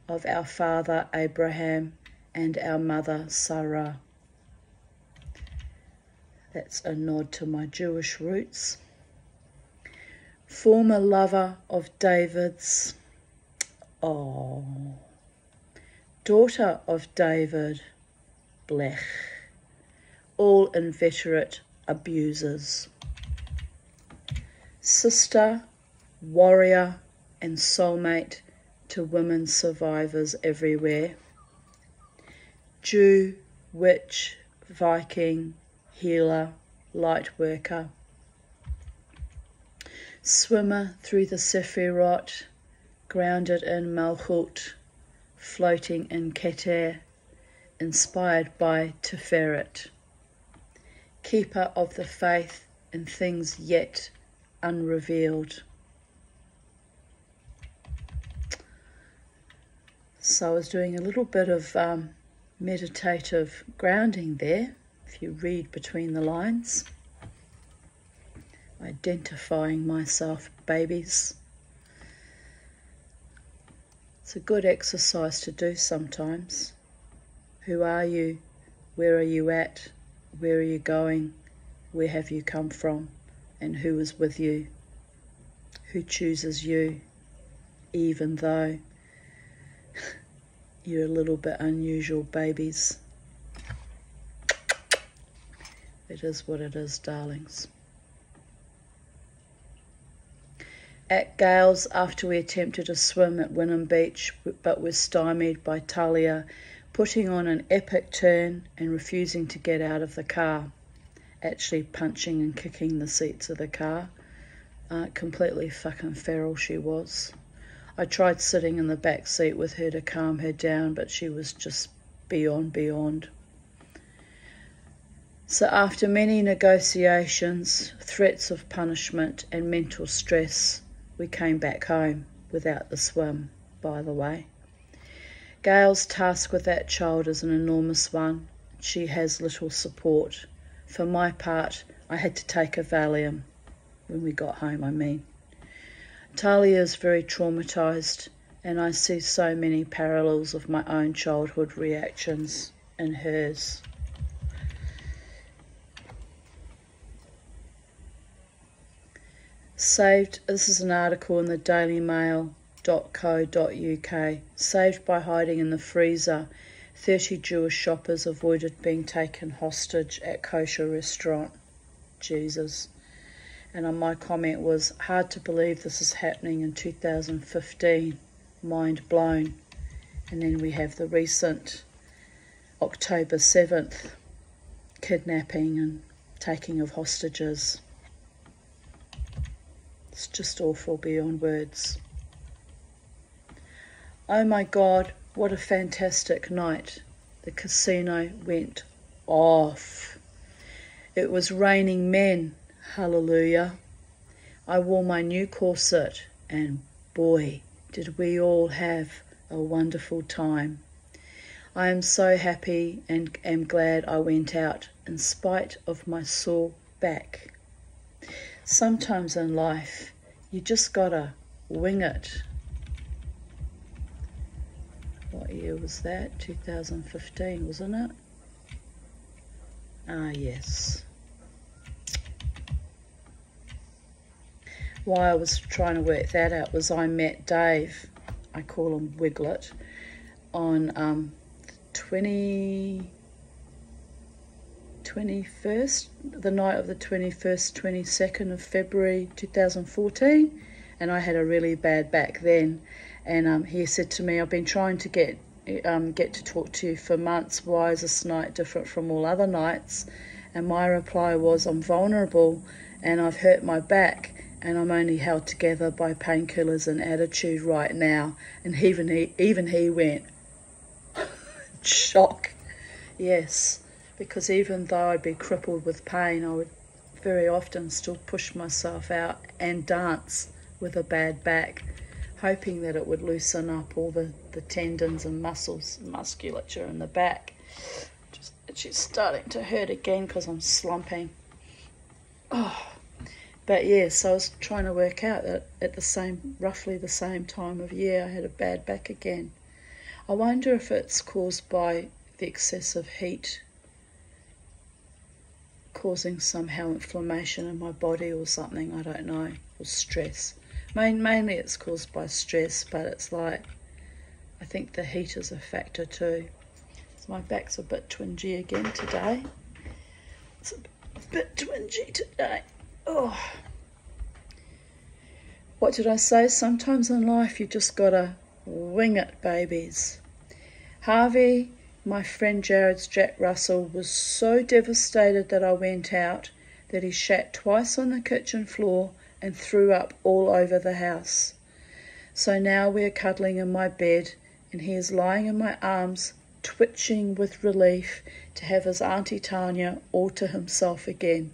of our father Abraham and our mother Sarah. That's a nod to my Jewish roots. Former lover of David's. Oh. Daughter of David. Blech. All inveterate abusers. Sister, warrior, and soulmate to women survivors everywhere. Jew, witch, Viking, healer, light worker. Swimmer through the Sephirot, grounded in Malchut, floating in Keter, inspired by Tiferet. Keeper of the faith in things yet unrevealed. So I was doing a little bit of meditative grounding there, if you read between the lines. Identifying myself, babies. It's a good exercise to do sometimes. Who are you? Where are you at? Where are you going? Where have you come from? And who is with you? Who chooses you? Even though you're a little bit unusual, babies. It is what it is, darlings. At Gales, after we attempted a swim at Wynnum Beach, but were stymied by Talia putting on an epic turn and refusing to get out of the car, actually punching and kicking the seats of the car. Completely fucking feral she was. I tried sitting in the back seat with her to calm her down, but she was just beyond. So after many negotiations, threats of punishment and mental stress, we came back home without the swim, by the way. Gail's task with that child is an enormous one. She has little support. For my part, I had to take a Valium when we got home, I mean. Talia is very traumatised, and I see so many parallels of my own childhood reactions in hers. Saved, this is an article in the dailymail.co.uk. Saved by hiding in the freezer, 30 Jewish shoppers avoided being taken hostage at kosher restaurant. Jesus. And my comment was, hard to believe this is happening in 2015. Mind blown. And then we have the recent October 7th kidnapping and taking of hostages. It's just awful beyond words. Oh my God, what a fantastic night. The casino went off. It was raining men, hallelujah. I wore my new corset and boy, did we all have a wonderful time. I am so happy and am glad I went out in spite of my sore back. Sometimes in life, you just gotta wing it. What year was that? 2015, wasn't it? Ah, yes. Why I was trying to work that out was I met Dave, I call him Wiglet, on 21st, the night of the 21st, 22nd of February 2014, and I had a really bad back then, and he said to me, I've been trying to get to talk to you for months, why is this night different from all other nights? And my reply was, I'm vulnerable and I've hurt my back and I'm only held together by painkillers and attitude right now. And even he went, shock. Yes, because even though I'd be crippled with pain, I would very often still push myself out and dance with a bad back, hoping that it would loosen up all the tendons and muscles, musculature in the back. She's starting to hurt again because I'm slumping. Oh, but yes, I was trying to work out that at roughly the same time of year, I had a bad back again. I wonder if it's caused by the excessive heat causing somehow inflammation in my body or something, I don't know, or stress. Mainly it's caused by stress, but it's like, I think the heat is a factor too. So my back's a bit twingy again today. It's a bit twingy today. Oh. What did I say? Sometimes in life you just gotta wing it, babies. Harvey, my friend Jared's Jack Russell, was so devastated that I went out that he shat twice on the kitchen floor and threw up all over the house. So now we're cuddling in my bed and he is lying in my arms, twitching with relief to have his Auntie Tanya all to himself again.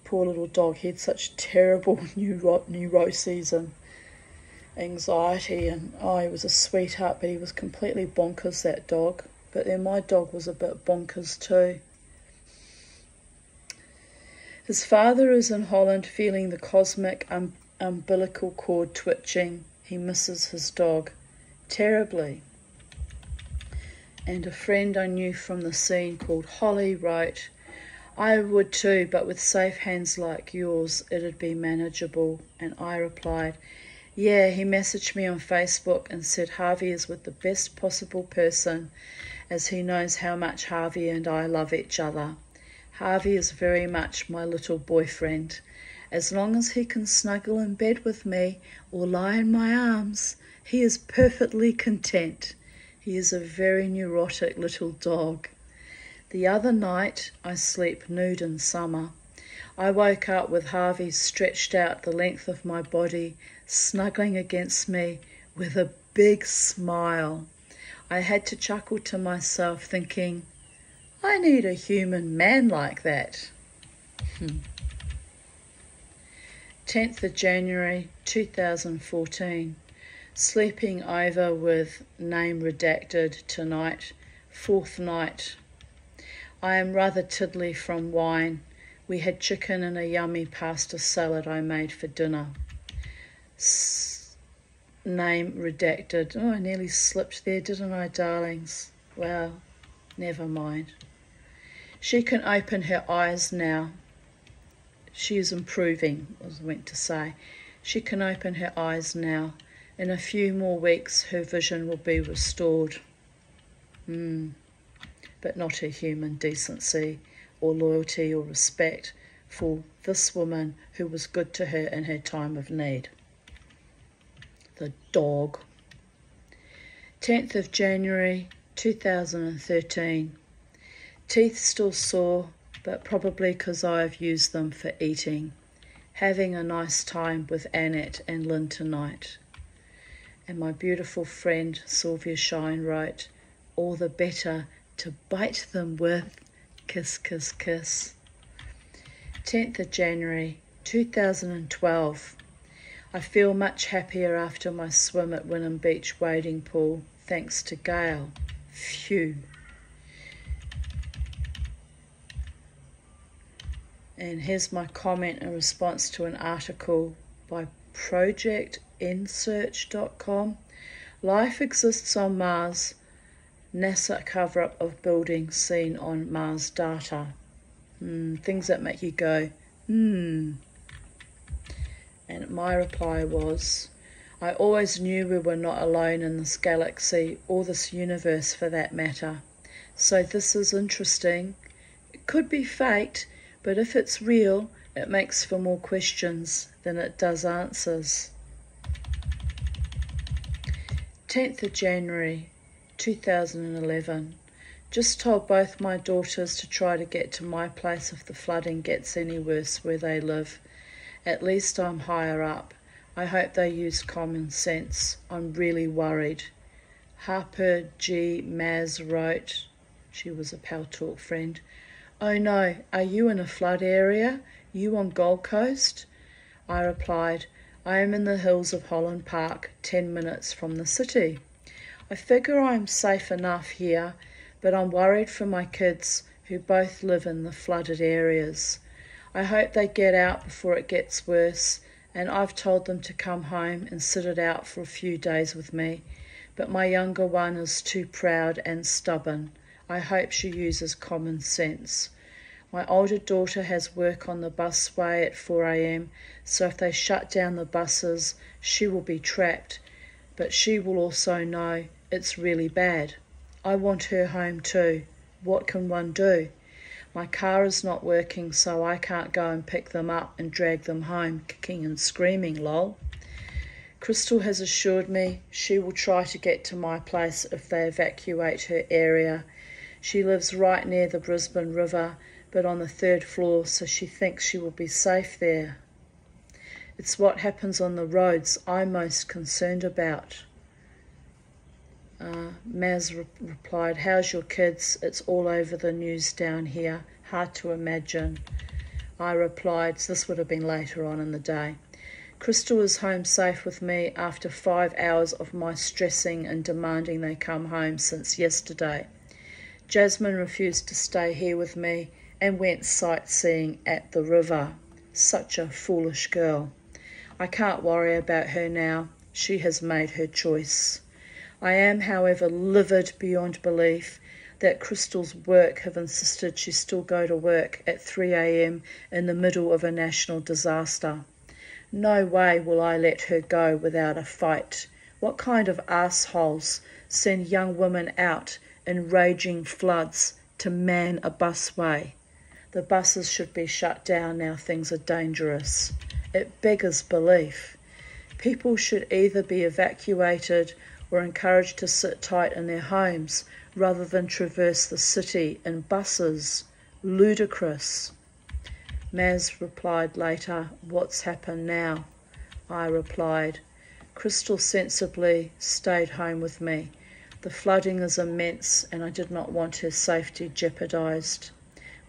Poor little dog, he had such terrible neuroses and anxiety, and he was a sweetheart, but he was completely bonkers, that dog. But then my dog was a bit bonkers too. His father is in Holland feeling the cosmic umbilical cord twitching. He misses his dog terribly. And a friend I knew from the scene called Holly wrote, I would too, but with safe hands like yours, it'd be manageable. And I replied, yeah, he messaged me on Facebook and said Harvey is with the best possible person, as he knows how much Harvey and I love each other. Harvey is very much my little boyfriend. As long as he can snuggle in bed with me or lie in my arms, he is perfectly content. He is a very neurotic little dog. The other night, I sleep nude in summer. I woke up with Harvey stretched out the length of my body, snuggling against me with a big smile. I had to chuckle to myself, thinking, I need a human man like that. 10th of January 2014. Sleeping over with name redacted tonight, 4th night. I am rather tiddly from wine. We had chicken and a yummy pasta salad I made for dinner. Name redacted. Oh, I nearly slipped there, didn't I, darlings? Well, never mind. She can open her eyes now. She is improving, as I went to say. She can open her eyes now. In a few more weeks, her vision will be restored. But not her human decency or loyalty or respect for this woman who was good to her in her time of need. The dog. 10th of January 2013. Teeth still sore, but probably because I have used them for eating. Having a nice time with Annette and Lynn tonight. And my beautiful friend Sylvia Shine wrote, all the better to bite them with, kiss, kiss, kiss. 10th of January 2012. I feel much happier after my swim at Wynnum Beach wading pool, thanks to Gail. Phew. And here's my comment in response to an article by projectinsearch.com. Life exists on Mars. NASA cover-up of building seen on Mars data. Things that make you go, And my reply was, I always knew we were not alone in this galaxy, or this universe for that matter. So this is interesting. It could be fate, but if it's real, it makes for more questions than it does answers. 10th of January 2011. Just told both my daughters to try to get to my place if the flooding gets any worse where they live. At least I'm higher up. I hope they use common sense. I'm really worried. Harper G. Maz wrote, she was a Pal Talk friend, "Oh no, are you in a flood area? You on Gold Coast?" I replied, "I am in the hills of Holland Park, 10 minutes from the city. I figure I'm safe enough here, but I'm worried for my kids who both live in the flooded areas. I hope they get out before it gets worse, and I've told them to come home and sit it out for a few days with me, but my younger one is too proud and stubborn. I hope she uses common sense. My older daughter has work on the busway at 4 a.m, so if they shut down the buses, she will be trapped, but she will also know it's really bad. I want her home too. What can one do? My car is not working, so I can't go and pick them up and drag them home, kicking and screaming, lol. Crystal has assured me she will try to get to my place if they evacuate her area. She lives right near the Brisbane River, but on the 3rd floor, so she thinks she will be safe there. It's what happens on the roads I'm most concerned about." Maz replied, "How's your kids? It's all over the news down here. Hard to imagine." I replied, so this would have been later on in the day, "Crystal is home safe with me after 5 hours of my stressing and demanding they come home since yesterday. Jasmine refused to stay here with me and went sightseeing at the river. Such a foolish girl. I can't worry about her now. She has made her choice. I am, however, livid beyond belief that Crystal's work have insisted she still go to work at 3 a.m. in the middle of a national disaster. No way will I let her go without a fight. What kind of assholes send young women out in raging floods to man a busway? The buses should be shut down now things are dangerous. It beggars belief. People should either be evacuated or encouraged to sit tight in their homes rather than traverse the city in buses. Ludicrous." Maz replied later, "What's happened now?" I replied, "Crystal sensibly stayed home with me. The flooding is immense and I did not want her safety jeopardised.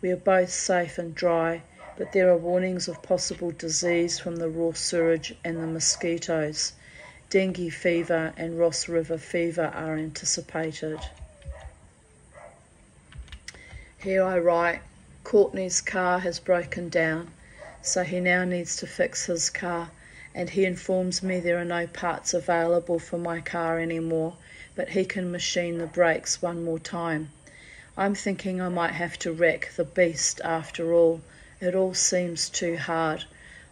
We are both safe and dry, but there are warnings of possible disease from the raw sewage and the mosquitoes. Dengue fever and Ross River fever are anticipated." Here I write, "Courtney's car has broken down, so he now needs to fix his car, and he informs me there are no parts available for my car anymore, but he can machine the brakes one more time. I'm thinking I might have to wreck the beast after all. It all seems too hard.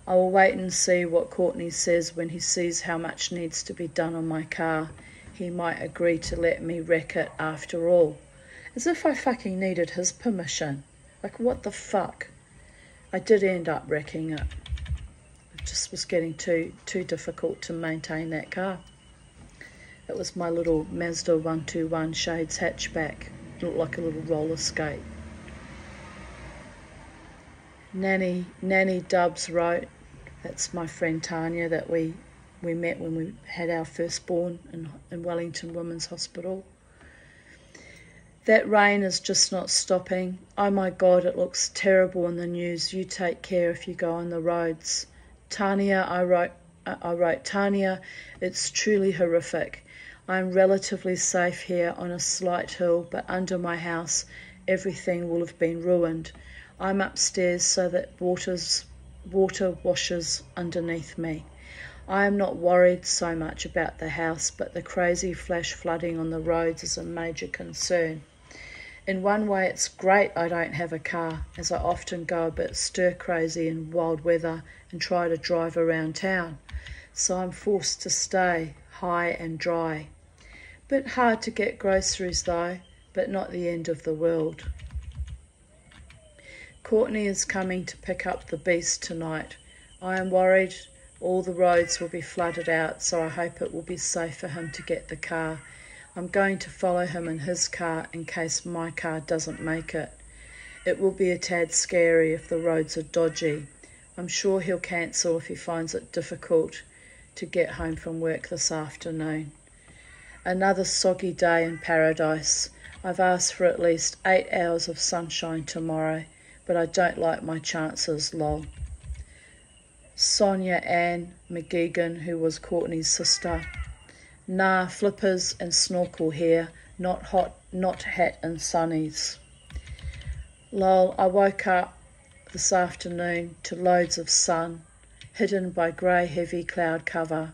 I will wait and see what Courtney says when he sees how much needs to be done on my car. He might agree to let me wreck it after all." As if I fucking needed his permission. Like, what the fuck? I did end up wrecking it. It just was getting too difficult to maintain that car. It was my little Mazda 121 Shades hatchback. It looked like a little roller skate. Nanny Dubs wrote, that's my friend Tanya that we met when we had our firstborn in Wellington Women's Hospital. "That rain is just not stopping. Oh my God, it looks terrible in the news. You take care if you go on the roads." Tanya, I wrote, "Tanya, it's truly horrific. I'm relatively safe here on a slight hill, but under my house everything will have been ruined. I'm upstairs so that water washes underneath me. I am not worried so much about the house, but the crazy flash flooding on the roads is a major concern. In one way it's great I don't have a car, as I often go a bit stir-crazy in wild weather and try to drive around town, so I'm forced to stay high and dry. Bit hard to get groceries though, but not the end of the world. Courtney is coming to pick up the beast tonight. I am worried all the roads will be flooded out, so I hope it will be safe for him to get the car. I'm going to follow him in his car in case my car doesn't make it. It will be a tad scary if the roads are dodgy. I'm sure he'll cancel if he finds it difficult to get home from work this afternoon. Another soggy day in paradise. I've asked for at least 8 hours of sunshine tomorrow, but I don't like my chances, lol. Sonia Ann McGeegan, who was Courtney's sister. Nah, flippers and snorkel here, not hat and sunnies. Lol, I woke up this afternoon to loads of sun, hidden by grey heavy cloud cover,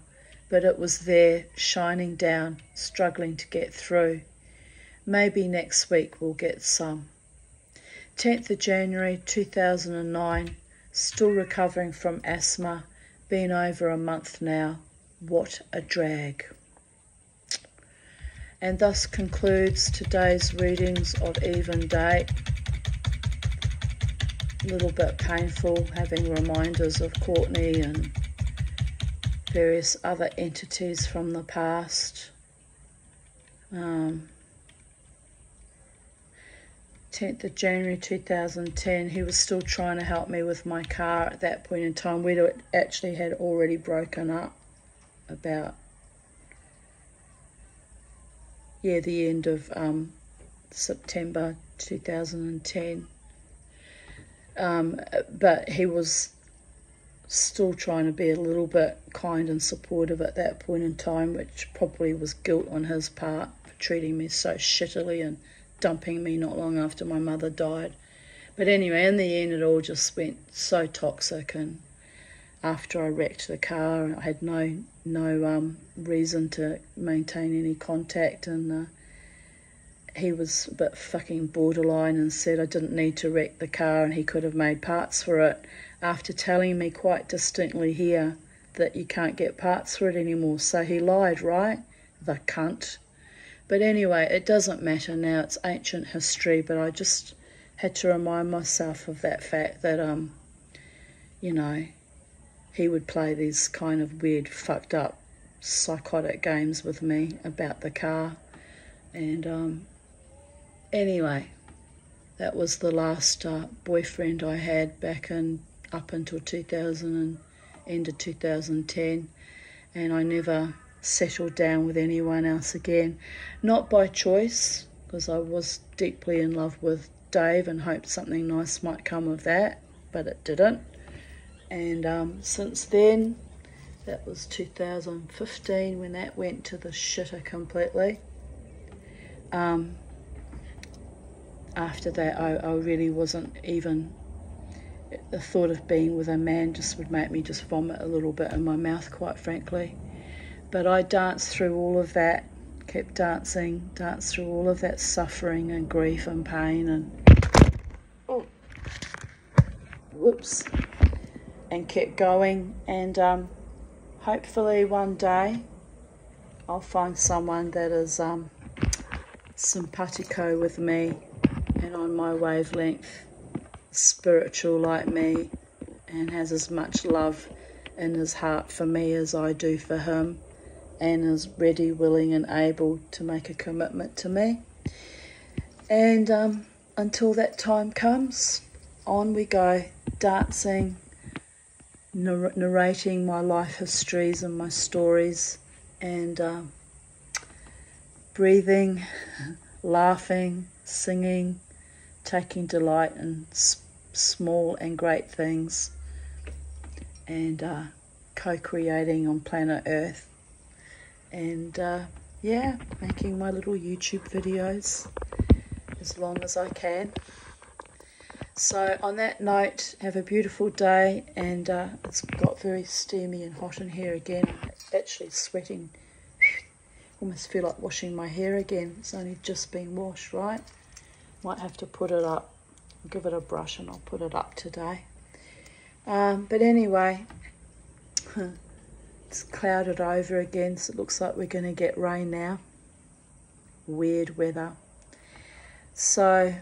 but it was there, shining down, struggling to get through. Maybe next week we'll get some. 10th of January 2009, still recovering from asthma, been over a month now. What a drag. And thus concludes today's readings of Even Date. A little bit painful having reminders of Courtney and various other entities from the past. 10th of January 2010, he was still trying to help me with my car at that point in time. We actually had already broken up about, the end of September 2010. But he was still trying to be a little bit kind and supportive at that point in time, which probably was guilt on his part for treating me so shittily and dumping me not long after my mother died. But anyway, in the end, it all just went so toxic, and after I wrecked the car, I had no reason to maintain any contact, and he was a bit fucking borderline and said I didn't need to wreck the car and he could have made parts for it, after telling me quite distinctly here that you can't get parts for it anymore. So he lied, right? The cunt. But anyway, it doesn't matter now, it's ancient history, but I just had to remind myself of that fact that, he would play these kind of weird, fucked up, psychotic games with me about the car. And anyway, that was the last boyfriend I had up until 2000 and end of 2010, and I never settled down with anyone else again. Not by choice, because I was deeply in love with Dave and hoped something nice might come of that, but it didn't. And since then, that was 2015 when that went to the shitter completely. After that, I really wasn't even, the thought of being with a man just would make me just vomit a little bit in my mouth, quite frankly. But I danced through all of that, kept danced through all of that suffering and grief and pain and kept going. And hopefully one day I'll find someone that is simpatico with me and on my wavelength, spiritual like me, and has as much love in his heart for me as I do for him, and is ready, willing and able to make a commitment to me. And until that time comes, on we go, dancing, narrating my life histories and my stories, and breathing, laughing, singing, taking delight in small and great things, and co-creating on planet Earth. And making my little YouTube videos as long as I can. So on that note, have a beautiful day. And it's got very steamy and hot in here again. I'm actually sweating. Almost feel like washing my hair again. It's only just been washed, right? Might have to put it up, give it a brush, and I'll put it up today. But anyway, it's clouded over again, so it looks like we're going to get rain now. Weird weather. So,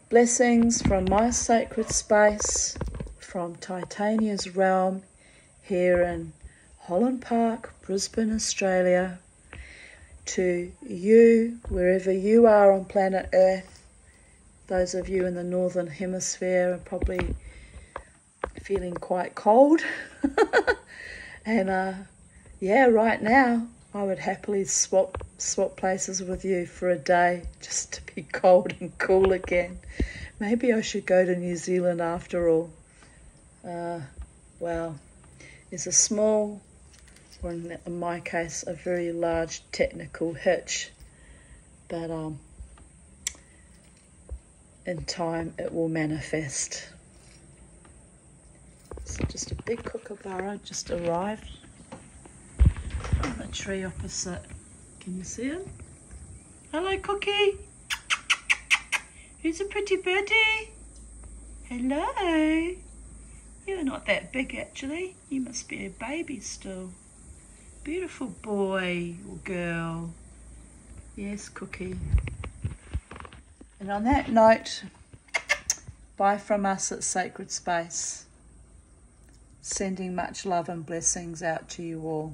blessings from my sacred space, from Titania's realm, here in Holland Park, Brisbane, Australia, to you, wherever you are on planet Earth. Those of you in the Northern Hemisphere are probably feeling quite cold. And yeah, right now I would happily swap places with you for a day just to be cold and cool again. Maybe I should go to New Zealand after all. Well, there's a small, or in my case, a very large technical hitch, but in time it will manifest. So just a big kookaburra just arrived on the tree opposite. Can you see him? Hello, Cookie. Who's a pretty birdie? Hello. You're not that big actually. You must be a baby still. Beautiful boy or girl. Yes, Cookie. And on that note, bye from us at Sacred Space. Sending much love and blessings out to you all.